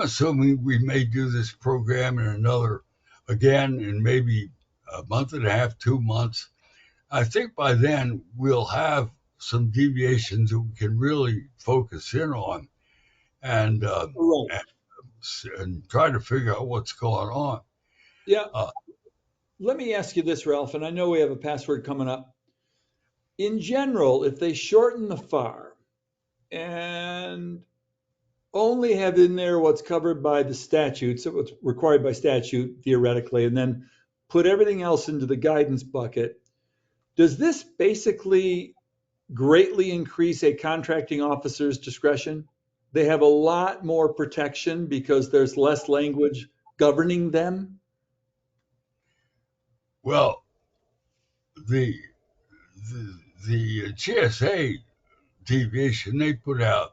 assuming we may do this program in again in maybe a month and a half, 2 months. I think by then we'll have some deviations that we can really focus in on and uh, Right. and, and try to figure out what's going on. Yeah. Uh, Let me ask you this, Ralph, and I know we have a password coming up. In general, if they shorten the FAR and only have in there what's covered by the statute, so what's required by statute theoretically, and then put everything else into the guidance bucket, does this basically greatly increase a contracting officer's discretion? They have a lot more protection because there's less language governing them. well, the, the GSA deviation they put out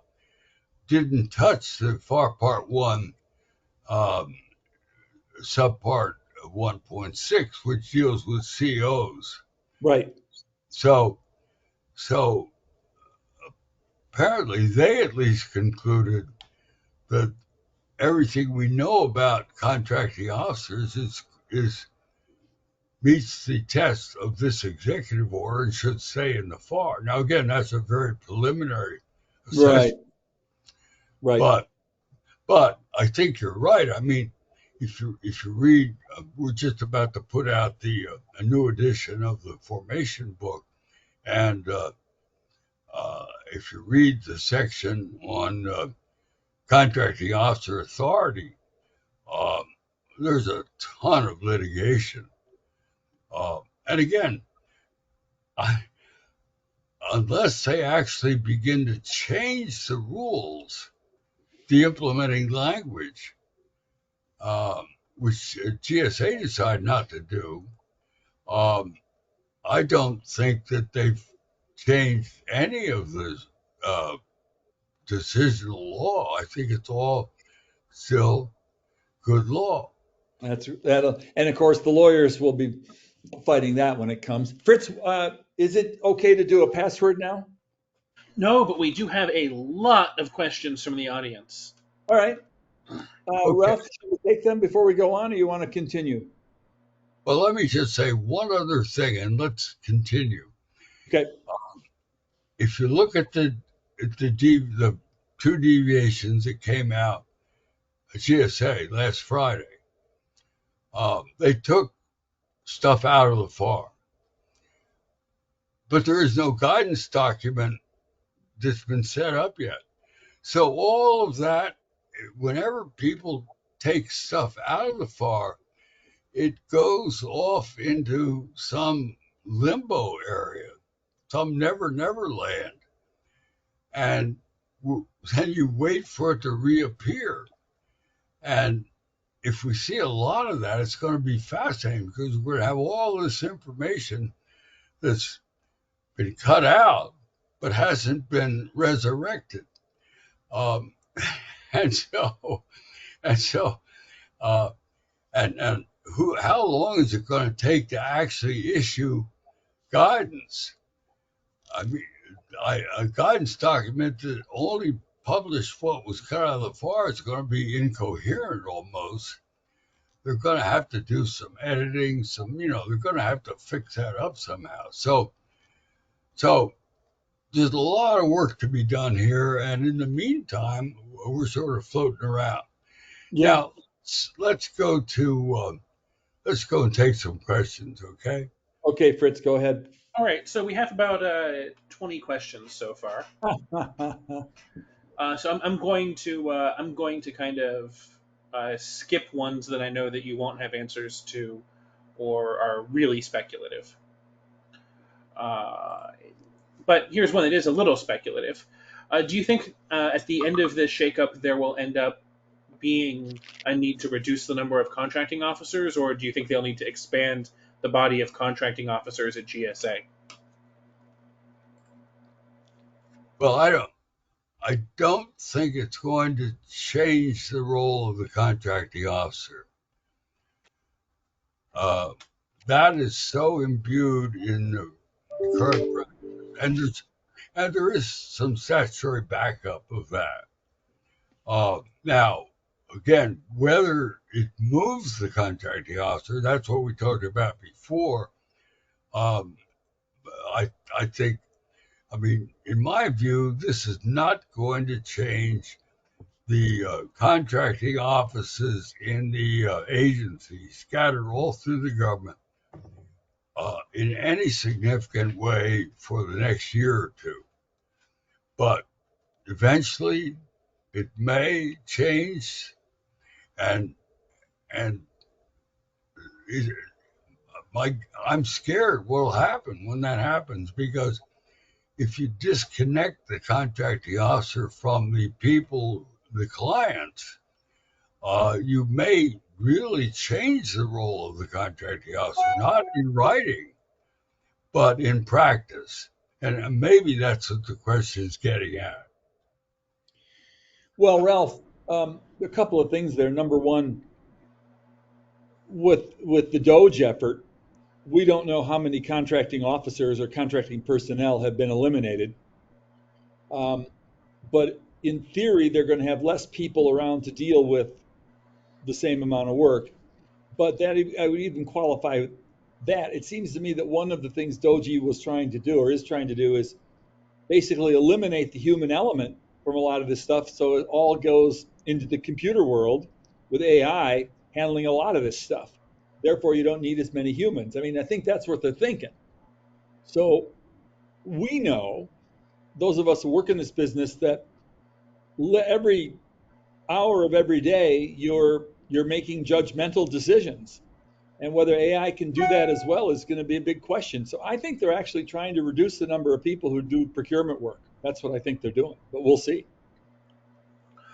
didn't touch the FAR Part 1 um, subpart 1.6, which deals with COs. Right. So, so apparently they at least concluded that everything we know about contracting officers is meets the test of this executive order and should stay in the FAR. Now, again, that's a very preliminary Right. assessment, Right. but but I think you're right. I mean, if you read, we're just about to put out a new edition of the formation book, and if you read the section on contracting officer authority, um, there's a ton of litigation. And again, I, unless they actually begin to change the rules, the implementing language, um, which GSA decided not to do, um, I don't think that they've changed any of the uh, decisional law. I think it's all still good law. That's that. And of course, the lawyers will be fighting that when it comes. Fritz, is it okay to do a password now? No, but we do have a lot of questions from the audience. All right. Okay. Ralph, should we take them before we go on, or you want to continue? Well, let me just say one other thing, and let's continue. Okay. If you look at the two deviations that came out at GSA last Friday, they took stuff out of the FAR, but there is no guidance document that's been set up yet. So all of that, whenever people take stuff out of the FAR, it goes off into some limbo area, some never land, and then you wait for it to reappear. And if we see a lot of that, it's going to be fascinating because we're going to have all this information that's been cut out but hasn't been resurrected. Um, and so, and so, uh, and how long is it going to take to actually issue guidance? I mean, a guidance document that only published what was cut out of the FAR is going to be incoherent almost. They're going to have to do some editing, they're going to have to fix that up somehow. So there's a lot of work to be done here, and in the meantime, we're sort of floating around. Yeah. Now, let's go and take some questions, okay? Okay, Fritz, go ahead. All right, so we have about 20 questions so far. I'm going to kind of skip ones that I know that you won't have answers to, or are really speculative. Uh, but here's one that is a little speculative. Do you think at the end of this shakeup there will end up being a need to reduce the number of contracting officers, or do you think they'll need to expand the body of contracting officers at GSA? Well, I don't think it's going to change the role of the contracting officer. Uh, that is so imbued in the current practice, and there is some statutory backup of that. Now, again, whether it moves the contracting officer, that's what we talked about before. Um, I think, I mean, in my view, this is not going to change the contracting offices in the agencies scattered all through the government in any significant way for the next year or two. But eventually, it may change, and and it, I'm scared what'll happen when that happens, because if you disconnect the contracting officer from the people, the clients, you may really change the role of the contracting officer, not in writing, but in practice. And maybe that's what the question is getting at. Well, Ralph, a couple of things there. Number one, with the Doge effort, we don't know how many contracting officers or contracting personnel have been eliminated. Um, but in theory, they're going to have less people around to deal with the same amount of work. But that I would even qualify that. It seems to me that one of the things Doji was trying to do or is trying to do is basically eliminate the human element from a lot of this stuff, so it all goes into the computer world with AI handling a lot of this stuff. Therefore, you don't need as many humans. I mean, I think that's what they're thinking. So we know, those of us who work in this business, that every hour of every day you're making judgmental decisions, and whether AI can do that as well is going to be a big question. So I think they're actually trying to reduce the number of people who do procurement work. That's what I think they're doing, but we'll see.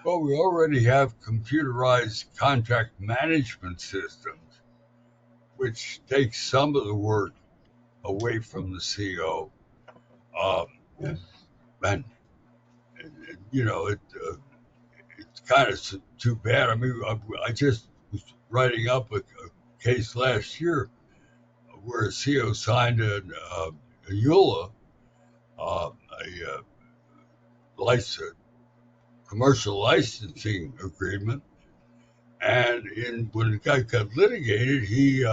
Well, we already have computerized contract management systems, which takes some of the work away from the CO. Um, and, you know, it's kind of too bad. I mean, I just was writing up a case last year where a CO signed a EULA, a license, commercial licensing agreement, and when it got litigated, he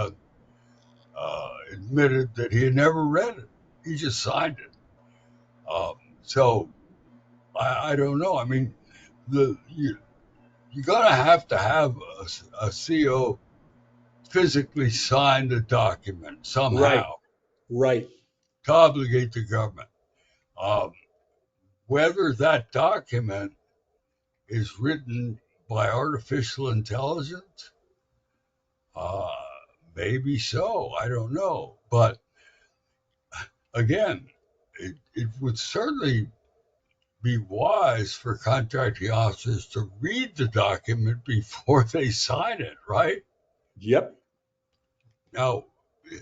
admitted that he had never read it. He just signed it. So I don't know. I mean, you're going to have a CO physically sign the document Right, somehow right. to obligate the government. Um, Whether that document is written by artificial intelligence, uh, maybe so. I don't know. But again, it would certainly be wise for contracting officers to read the document before they sign it, right? Yep. Now,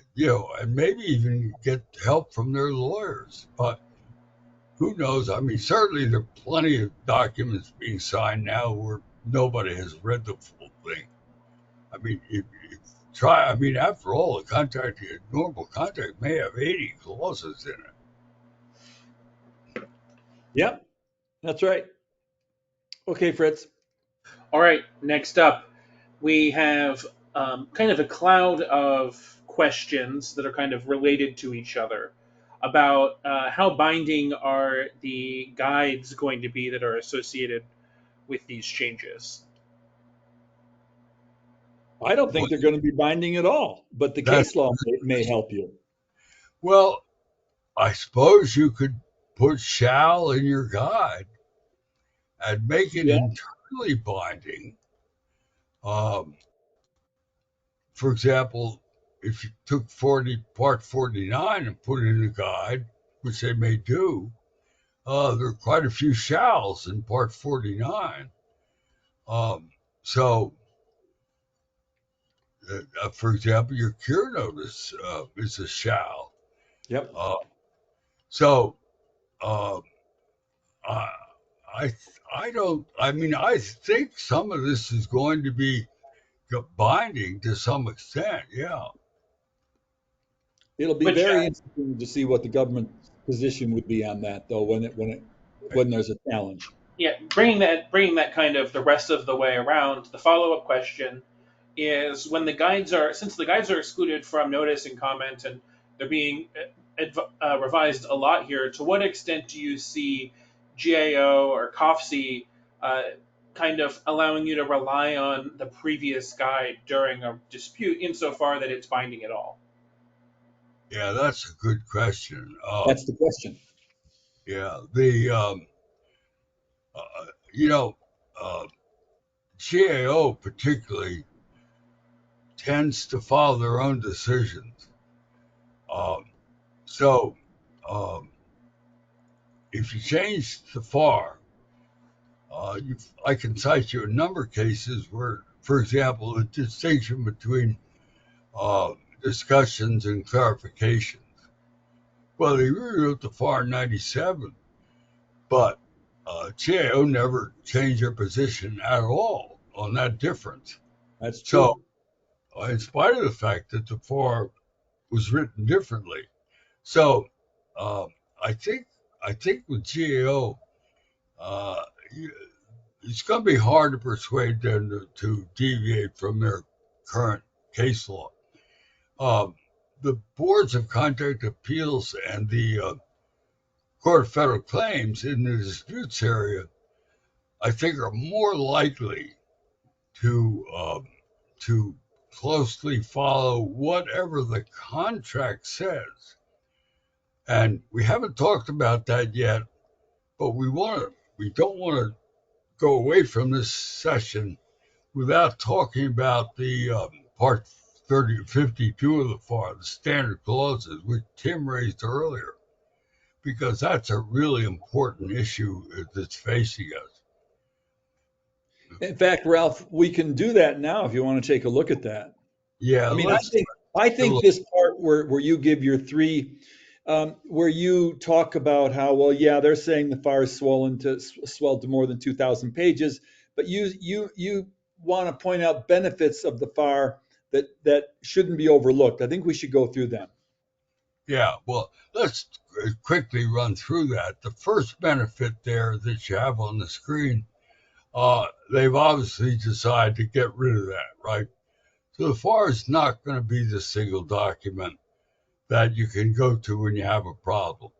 and maybe even get help from their lawyers. But who knows? I mean, certainly there are plenty of documents being signed now where nobody has read the full thing. I mean, if try, I mean, after all, a normal contract may have 80 clauses in it. Yep. That's right. Okay, Fritz. All right, next up, we have kind of a cloud of questions that are kind of related to each other about how binding are the guides going to be that are associated with these changes. I don't think What, they're going to be binding at all, but the that case law may help you. well, I suppose you could put shall in your guide and make it Yeah. internally binding. Um, for example, if you took part 49 and put it in a guide, which they may do, there are quite a few shalls in part 49. Um, so, for example, your cure notice is a shall. Yep. Uh, so, uh, I, I, I don't. I mean, I think some of this is going to be binding to some extent. Yeah. It'll be Which very interesting to see what the government's position would be on that, though, when there's a challenge. yeah, bringing that kind of the rest of the way around. The follow up question is when the guides are since the guides are excluded from notice and comment and they're being revised a lot here. To what extent do you see GAO or COFC uh, kind of allowing you to rely on the previous guide during a dispute insofar that it's binding at all? Yeah, that's a good question. That's the question. Yeah, the you know, uh, GAO particularly tends to follow their own decisions. Um, so, um, if you change the FAR, I can cite you a number of cases where, for example, the distinction between uh, discussions and clarifications. Well, they rewrote the FAR in '97, but GAO never changed their position at all on that difference. That's So, true. in spite of the fact that the FAR was written differently, so uh, I think with GAO, uh, it's going to be hard to persuade them to deviate from their current case law. Um, the boards of contract appeals and the Court of Federal Claims in the disputes area, I think, are more likely to closely follow whatever the contract says. And we haven't talked about that yet, but we don't want to go away from this session without talking about the part 52 of the FAR, the standard clauses, which Tim raised earlier, because that's a really important issue that's facing us. In fact, Ralph, we can do that now if you want to take a look at that. Yeah, I mean, let's I take a think look. this part where you give your three, where you talk about how, well, yeah, they're saying the FAR is swelled to more than 2,000 pages, but you want to point out benefits of the FAR that shouldn't be overlooked. I think we should go through them. Yeah, well, let's quickly run through that. The first benefit there that you have on the screen, they've obviously decided to get rid of that, right? So the FAR is not going to be the single document that you can go to when you have a problem.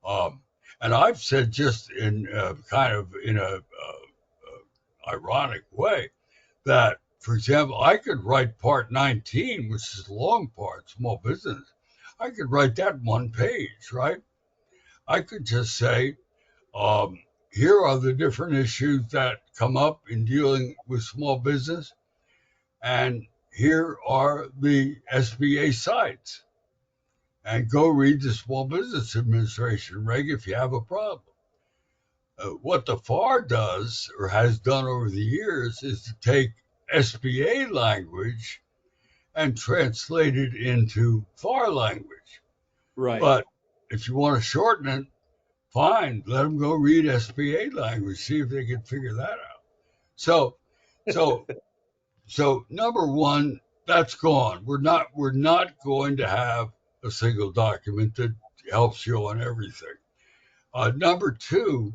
Um, and I've said just in kind of in a ironic way that, for example, I could write part 19, which is the long part, small business. I could write that one page, right? I could just say, here are the different issues that come up in dealing with small business, and here are the SBA sites. And go read the Small Business Administration reg if you have a problem. What the FAR does or has done over the years is to take SBA language and translate it into FAR language. Right. But if you want to shorten it, fine, let them go read SBA language, see if they can figure that out. So, so, so number one, that's gone. We're not going to have a single document that helps you on everything. Number two,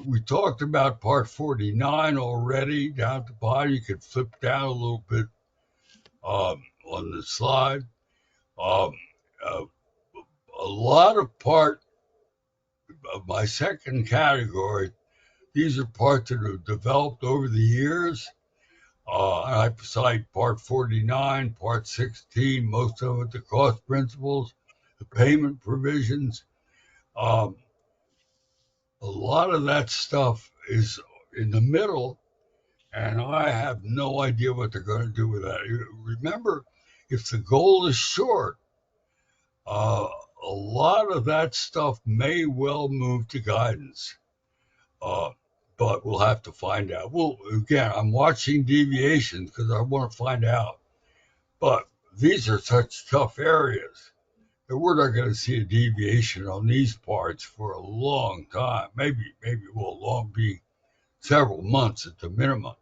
we talked about part 49 already down at the bottom. You could flip down a little bit on the slide. Um, uh, a lot of part of my second category, these are parts that have developed over the years. I cite part 49, part 16, most of it, the cost principles, the payment provisions. Um, a lot of that stuff is in the middle, and I have no idea what they're going to do with that. Remember, if the goal is short, uh, a lot of that stuff may well move to guidance. Uh, but we'll have to find out. Well, again, I'm watching deviations because I want to find out. But these are such tough areas that we're not going to see a deviation on these parts for a long time. Maybe it will long be several months at the minimum.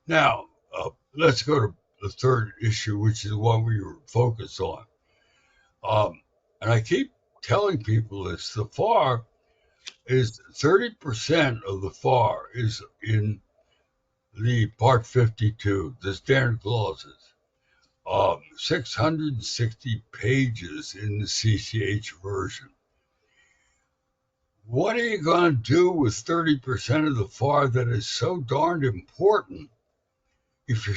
Now, let's go to the third issue, which is the one we were focused on. And I keep telling people this: the FAR is 30% of the FAR is in the Part 52, the standard clauses. 660 pages in the CCH version. What are you going to do with 30% of the FAR that is so darned important if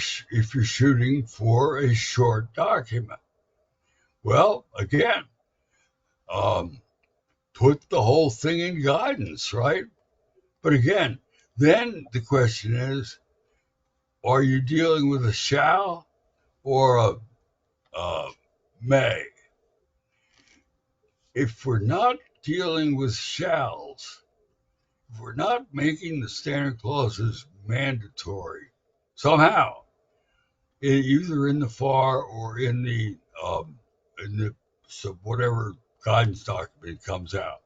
you're shooting for a short document? Well, again, put the whole thing in guidance, right? But again, then the question is, are you dealing with a shall or a may? If we're not dealing with shalls, if we're not making the standard clauses mandatory somehow, either in the FAR or in the so whatever guidance document comes out,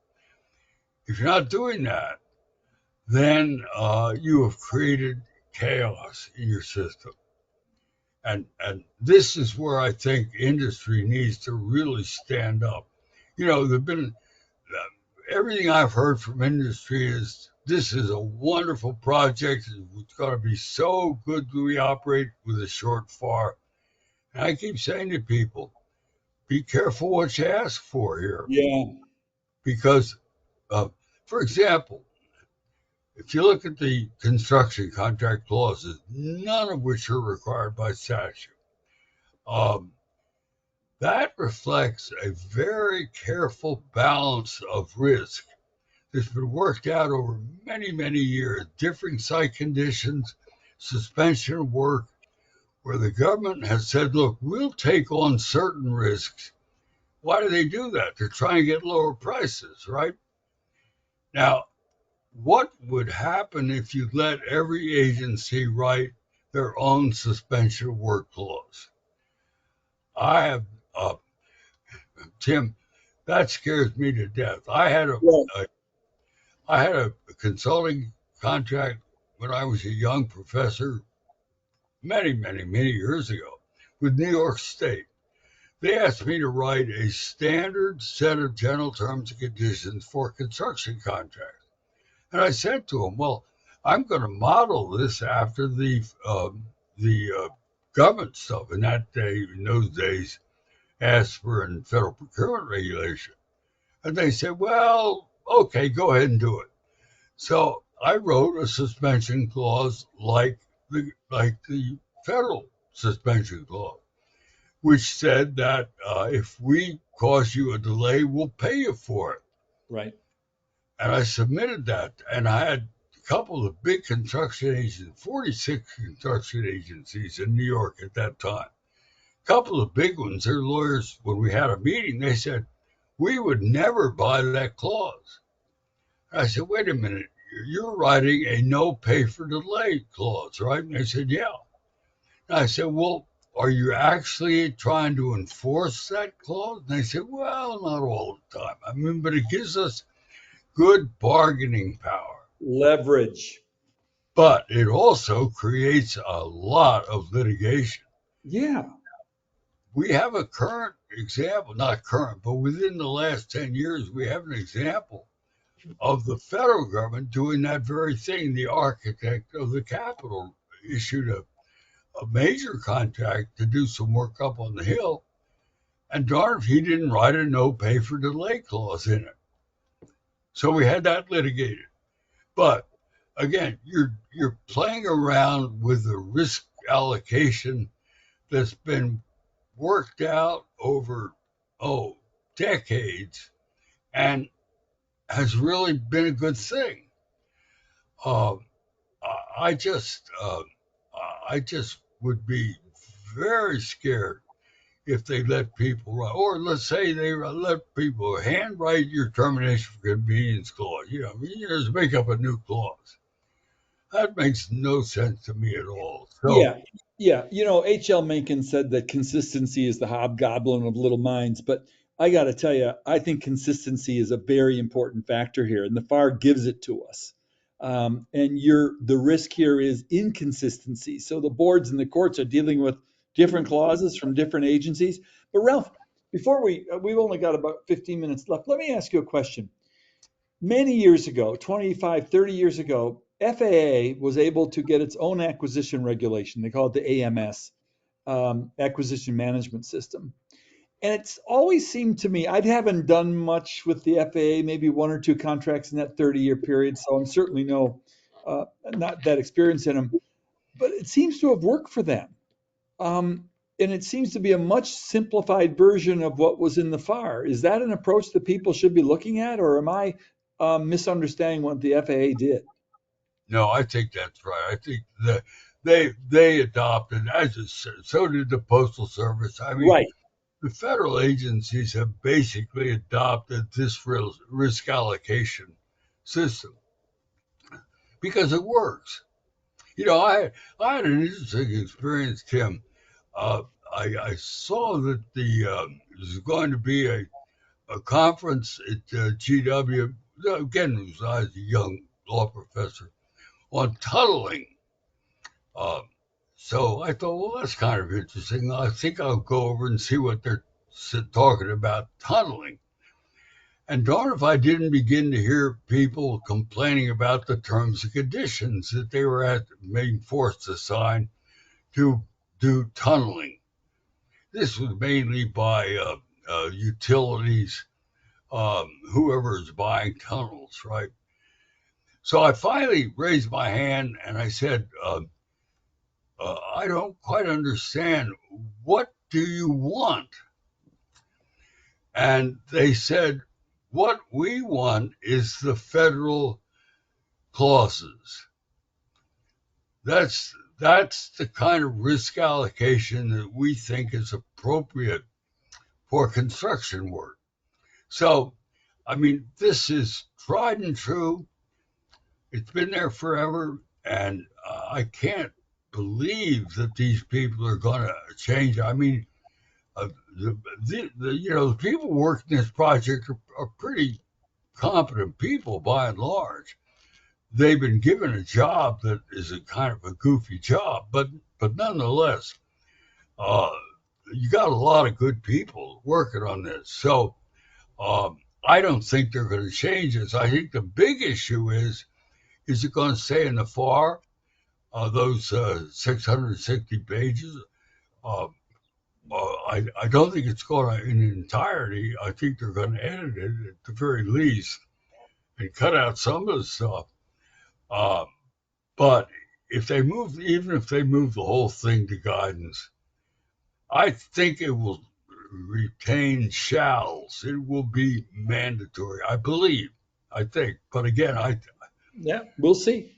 if you're not doing that, then you have created chaos in your system. And this is where I think industry needs to really stand up. There've been everything I've heard from industry is this is a wonderful project. It's going to be so good that we operate with a short FAR. And I keep saying to people, be careful what you ask for here. Yeah. Because, for example, if you look at the construction contract clauses, none of which are required by statute, that reflects a very careful balance of risk that's been worked out over many, many years, differing site conditions, suspension of work, where the government has said, look, we'll take on certain risks. Why do they do that? They're trying to get lower prices, right? Now, what would happen if you let every agency write their own suspension of work clause? I have, Tim, that scares me to death. I had a consulting contract when I was a young professor many, many, many years ago with New York State. They asked me to write a standard set of general terms and conditions for construction contracts. And I said to them, well, I'm going to model this after the government stuff in those days, ASPR and federal procurement regulation. And they said, well, okay, go ahead and do it. So I wrote a suspension clause like the federal suspension clause, which said that if we cause you a delay, we'll pay you for it. Right. And I submitted that, and I had a couple of big construction agencies, 46 construction agencies in New York at that time. A couple of big ones, their lawyers, when we had a meeting, they said, we would never buy that clause. I said, wait a minute, you're writing a no pay for delay clause, right? And they said, yeah. And I said, well, are you actually trying to enforce that clause? And they said, well, not all the time. I mean, but it gives us good bargaining power. Leverage. But it also creates a lot of litigation. Yeah. We have a current example, not current, but within the last 10 years, we have an example of the federal government doing that very thing. The architect of the Capitol issued a major contract to do some work up on the Hill, and darn if he didn't write a no pay for delay clause in it. So we had that litigated. But again, you're playing around with the risk allocation that's been worked out over decades and has really been a good thing. Uh, I just, I just would be very scared if they let people write, or let's say they let people handwrite your termination for convenience clause. You just make up a new clause. That makes no sense to me at all. So, Yeah, yeah. H.L. Mencken said that consistency is the hobgoblin of little minds, but I got to tell you, I think consistency is a very important factor here, and the FAR gives it to us. And the risk here is inconsistency. So the boards and the courts are dealing with different clauses from different agencies. But Ralph, before we've only got about 15 minutes left. Let me ask you a question. Many years ago, 25, 30 years ago, FAA was able to get its own acquisition regulation. They call it the AMS, Acquisition Management System. And it's always seemed to me, I haven't done much with the FAA, maybe one or two contracts in that 30-year period. So I'm certainly not that experienced in them, but it seems to have worked for them. And it seems to be a much simplified version of what was in the FAR. Is that an approach that people should be looking at, or am I misunderstanding what the FAA did? no, I think that's right. I think that they adopted, as it said, so did the Postal Service. I mean, Right. the federal agencies have basically adopted this risk allocation system because it works. I had an interesting experience, Tim. Uh, I saw that there's going to be a conference at GW. Again, I was a young law professor on tunneling. Uh, so I thought, well, that's kind of interesting. I think I'll go over and see what they're talking about tunneling. And darn if I didn't begin to hear people complaining about the terms and conditions that they were being forced to sign to do tunneling. This was mainly by utilities, whoever is buying tunnels, right? So I finally raised my hand and I said, I don't quite understand. What do you want? And they said, what we want is the federal clauses. That's the kind of risk allocation that we think is appropriate for construction work. So, I mean, this is tried and true. It's been there forever, and I can't believe that these people are going to change. I mean, uh, the people working this project are pretty competent people by and large. They've been given a job that is a kind of a goofy job, but nonetheless, uh, you got a lot of good people working on this. So I don't think they're going to change this. I think the big issue is it going to stay in the FAR, those 660 pages? Uh, I don't think it's going to in entirety. I think they're going to edit it at the very least and cut out some of the stuff. Uh, but even if they move the whole thing to guidance, I think it will retain shalls. It will be mandatory. I believe. I think. But again, Yeah, we'll see.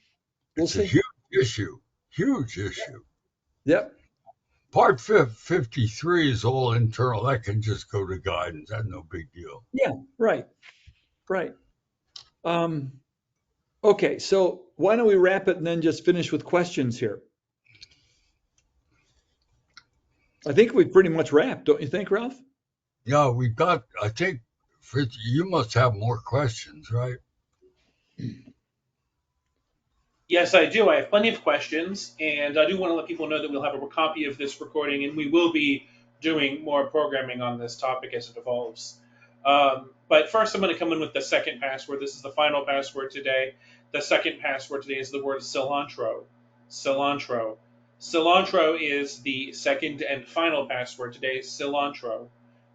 We'll it's a see. huge issue. Huge issue. Yep. Part 53 is all internal. That can just go to guidance. That's no big deal. Yeah, right. Right. Um, okay, so why don't we wrap it and then just finish with questions here? I think we've pretty much wrapped, don't you think, Ralph? Yeah, we've got, I think, Fritz, you must have more questions, right? Yes, I do. I have plenty of questions, and I do want to let people know that we'll have a copy of this recording, and we will be doing more programming on this topic as it evolves. But first, I'm going to come in with the second password. This is the final password today. The second password today is the word cilantro. Cilantro. Cilantro is the second and final password today. Cilantro.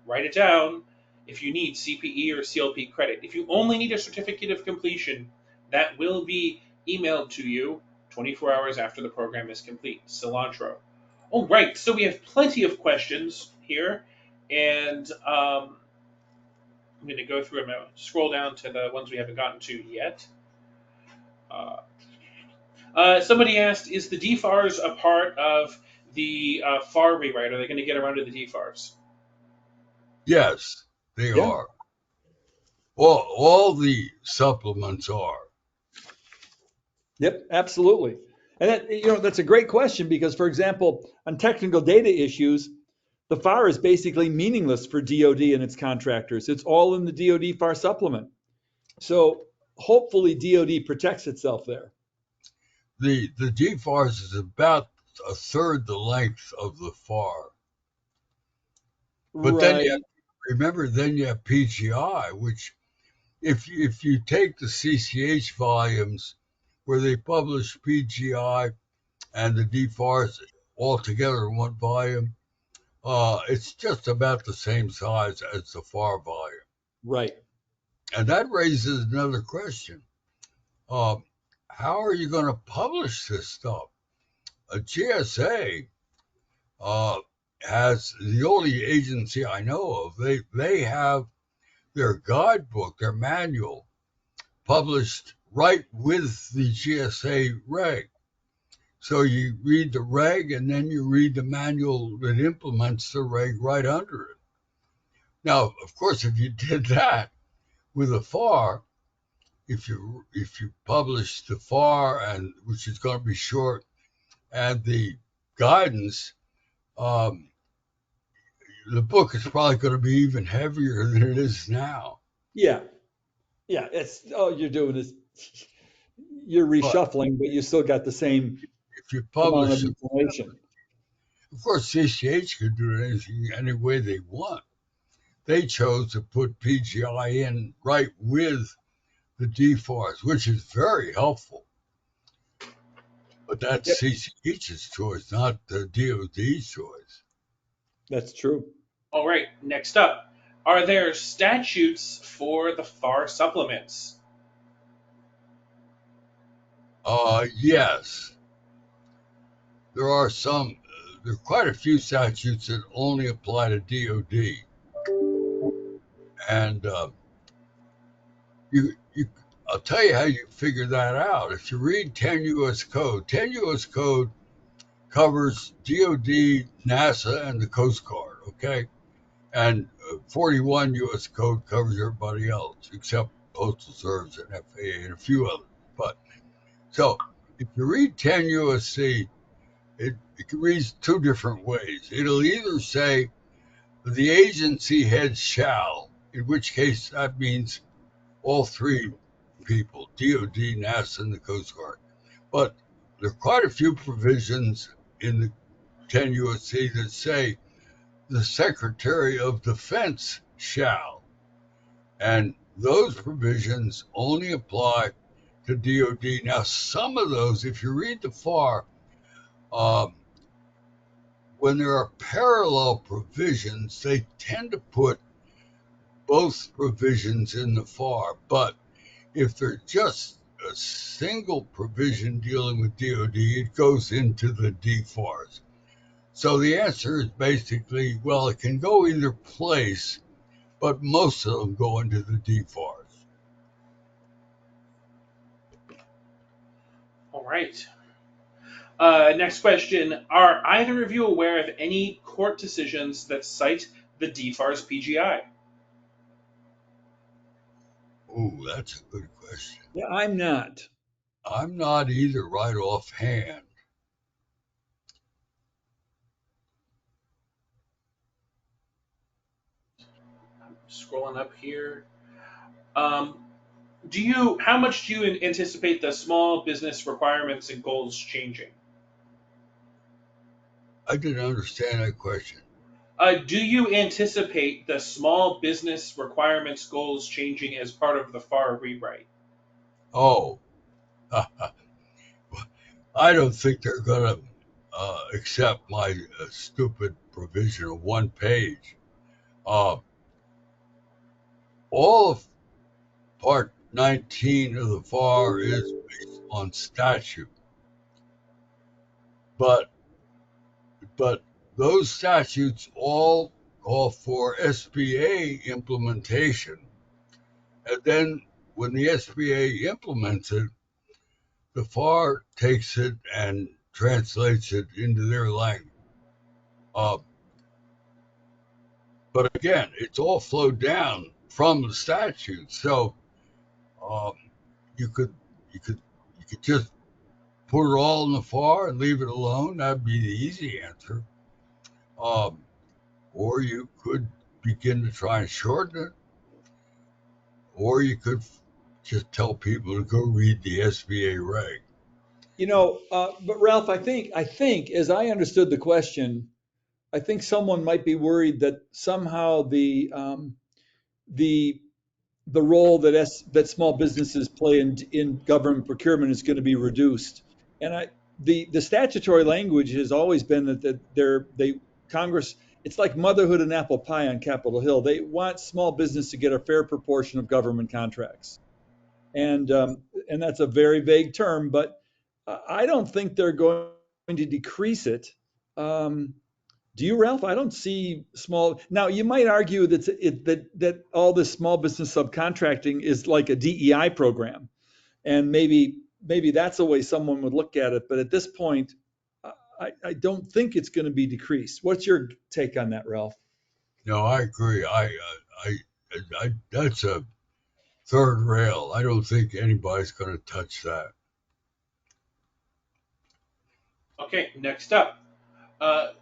Write it down if you need CPE or CLP credit. If you only need a certificate of completion, that will be emailed to you 24 hours after the program is complete. Cilantro. All right, so we have plenty of questions here, and I'm going to go through and scroll down to the ones we haven't gotten to yet. Uh, Somebody asked, is the DFARS a part of the FAR rewrite? Are they going to get around to the DFARS? Yes, they Yeah. are. All the supplements are. Yep, absolutely. And that's a great question because, for example, on technical data issues, the FAR is basically meaningless for DoD and its contractors. It's all in the DoD FAR supplement. So hopefully DoD protects itself there. The DFARS is about a third the length of the FAR. But then Right. then you have PGI, which if you take the CCH volumes where they publish PGI and the DFARS all together in one volume, it's just about the same size as the FAR volume. Right. And that raises another question. How are you going to publish this stuff? A GSA has the only agency I know of. They have their guidebook, their manual, published right with the GSA reg. So you read the reg and then you read the manual that implements the reg right under it. Now, of course, if you did that with a FAR, if you publish the FAR and which is going to be short and the guidance, um, the book is probably going to be even heavier than it is now. Yeah. Yeah. It's all you're doing is you're But reshuffling, but you still got the same if you amount of publish, information. of course, CCH can do anything any way they want. They chose to put PGI in right with the DFARS, which is very helpful. But that's Yep, CCH's choice, not the DOD's choice. that's true. All right, next up. Are there statutes for the FAR supplements? Yes, there are some. There are quite a few statutes that only apply to DOD, and you. I'll tell you how you figure that out. If you read 10 U.S. Code, 10 U.S. Code covers DOD, NASA, and the Coast Guard. Okay, and 41 U.S. Code covers everybody else except Postal Service and FAA and a few others. But so if you read 10 USC, it reads two different ways. It'll either say the agency head shall, in which case that means all three people, DOD, NASA, and the Coast Guard. But there are quite a few provisions in the 10 USC that say the Secretary of Defense shall. And those provisions only apply to DOD. Now, some of those, if you read the FAR, um, when there are parallel provisions, they tend to put both provisions in the FAR. But if they're just a single provision dealing with DOD, it goes into the DFARS. So the answer is basically, well, it can go either place, but most of them go into the DFARS. All right. Next question. Are either of you aware of any court decisions that cite the DFARS PGI? Oh, that's a good question. Yeah, I'm not. I'm not either right offhand. Scrolling up here. Um, How much do you anticipate the small business requirements and goals changing? I didn't understand that question. Do you anticipate the small business requirements goals changing as part of the FAR rewrite? Oh, I don't think they're going to accept my stupid provision of one page. Uh, all of Part 19 of the FAR is based on statute, but those statutes all call for SBA implementation. And then when the SBA implements it, the FAR takes it and translates it into their language. Uh, but again, it's all flowed down from the statute. So um, you could you could you could just put it all in the FAR and leave it alone. That'd be the easy answer. Um, or you could begin to try and shorten it, or you could just tell people to go read the SBA reg. But Ralph, I think, as I understood the question, I think someone might be worried that somehow the the role that small businesses play in government procurement is going to be reduced. And the statutory language has always been that they Congress, it's like motherhood and apple pie on Capitol Hill. They want small business to get a fair proportion of government contracts, and that's a very vague term, but I don't think they're going to decrease it. Um, do you, Ralph? I don't see small. Now, you might argue that all this small business subcontracting is like a DEI program, and maybe that's the way someone would look at it. But at this point, I don't think it's going to be decreased. What's your take on that, Ralph? No, I agree. That's a third rail. I don't think anybody's going to touch that. Okay, next up. Uh,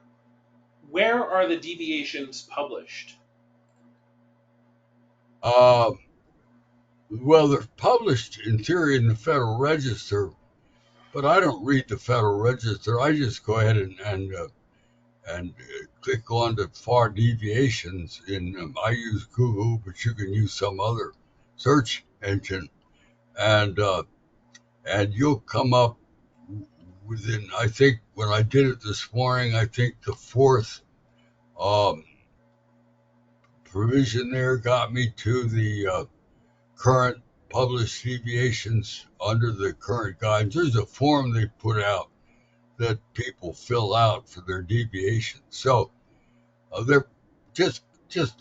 where are the deviations published? Uh, well, they're published in theory in the Federal Register, but I don't read the Federal Register. I just go ahead and click on the FAR deviations. I use Google, but you can use some other search engine, and you'll come up within. I think when I did it this morning, I think the fourth um, provision there got me to the current published deviations under the current guidance. There's a form they put out that people fill out for their deviations. So they're just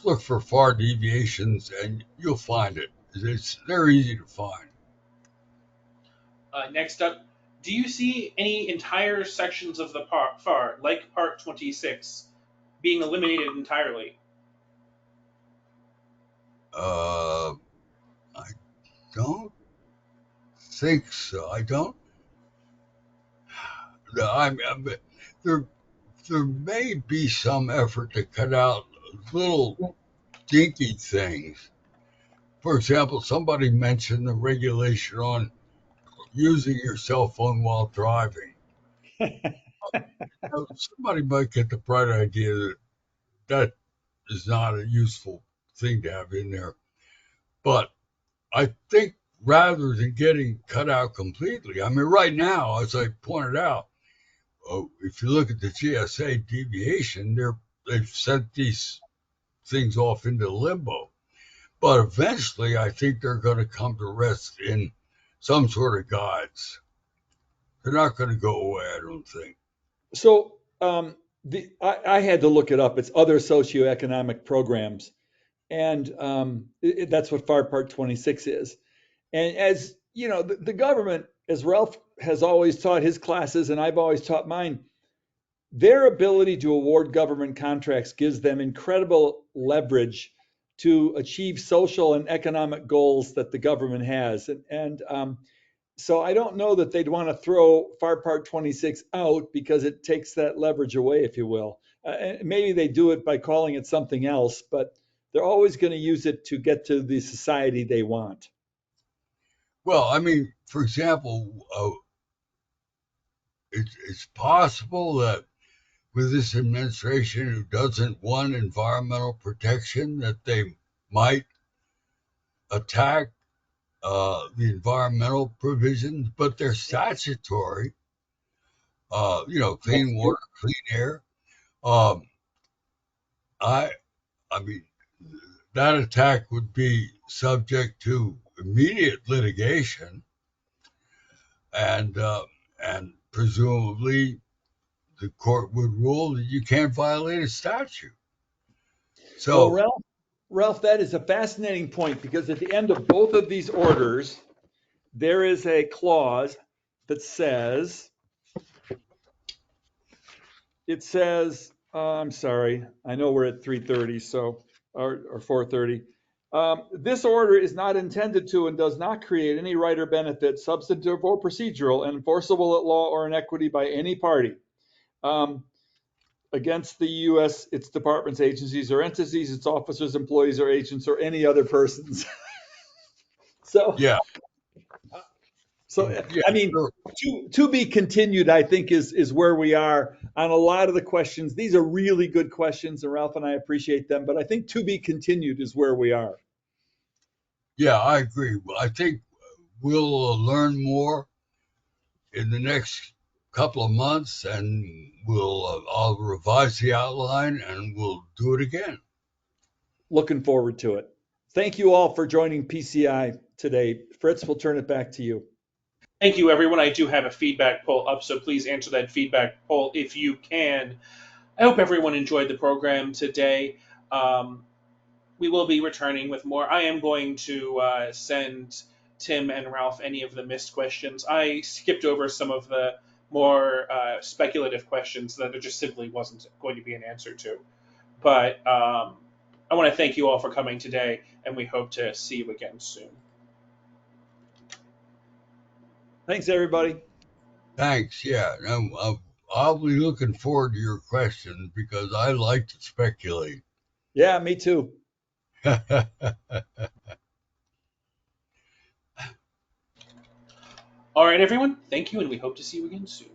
look for FAR deviations and you'll find it. They're easy to find. Next up, do you see any entire sections of the FAR, like Part 26, being eliminated entirely? Uh, I don't think so. I don't. There there may be some effort to cut out little dinky things. For example, somebody mentioned the regulation on using your cell phone while driving. Somebody might get the bright idea that that is not a useful thing to have in there. But I think rather than getting cut out completely, I mean, right now, as I pointed out, if you look at the GSA deviation, they've sent these things off into limbo. But eventually, I think they're going to come to rest in some sort of guides. They're not going to go away, I don't think. So I had to look it up. It's other socioeconomic programs, and that's what FAR Part 26 is. And as you know, the government, as Ralph has always taught his classes, and I've always taught mine, their ability to award government contracts gives them incredible leverage to achieve social and economic goals that the government has. So I don't know that they'd want to throw FAR Part 26 out because it takes that leverage away, if you will. And maybe they do it by calling it something else, but they're always going to use it to get to the society they want. Well, I mean, for example, it's possible that with this administration who doesn't want environmental protection, that they might attack the environmental provisions, but they're statutory. Clean water, clean air. Um, I, I mean, that attack would be subject to immediate litigation, and presumably the court would rule that you can't violate a statute. Well, So, Ralph, Ralph, that is a fascinating point because at the end of both of these orders, there is a clause that says, I'm sorry, I know we're at 3:30, or 4:30. This order is not intended to and does not create any right or benefit, substantive or procedural, and enforceable at law or in equity by any party. Against the U.S., its departments, agencies, or entities, its officers, employees, or agents, or any other persons. So, Yeah, yeah, I mean, sure. to be continued, I think is where we are on a lot of the questions. These are really good questions, and Ralph and I appreciate them. But I think to be continued is where we are. Yeah, I agree. I think we'll learn more in the next couple of months, and I'll revise the outline, and we'll do it again. Looking forward to it. Thank you all for joining PCI today. Fritz, we'll turn it back to you. Thank you, everyone. I do have a feedback poll up, so please answer that feedback poll if you can. I hope everyone enjoyed the program today. Um, we will be returning with more. I am going to send Tim and Ralph any of the missed questions. I skipped over some of the more speculative questions that there just simply wasn't going to be an answer to. But I want to thank you all for coming today, and we hope to see you again soon. Thanks, everybody. Thanks. Yeah, I'll be looking forward to your questions because I like to speculate. Yeah, me too. All right, everyone. Thank you, and we hope to see you again soon.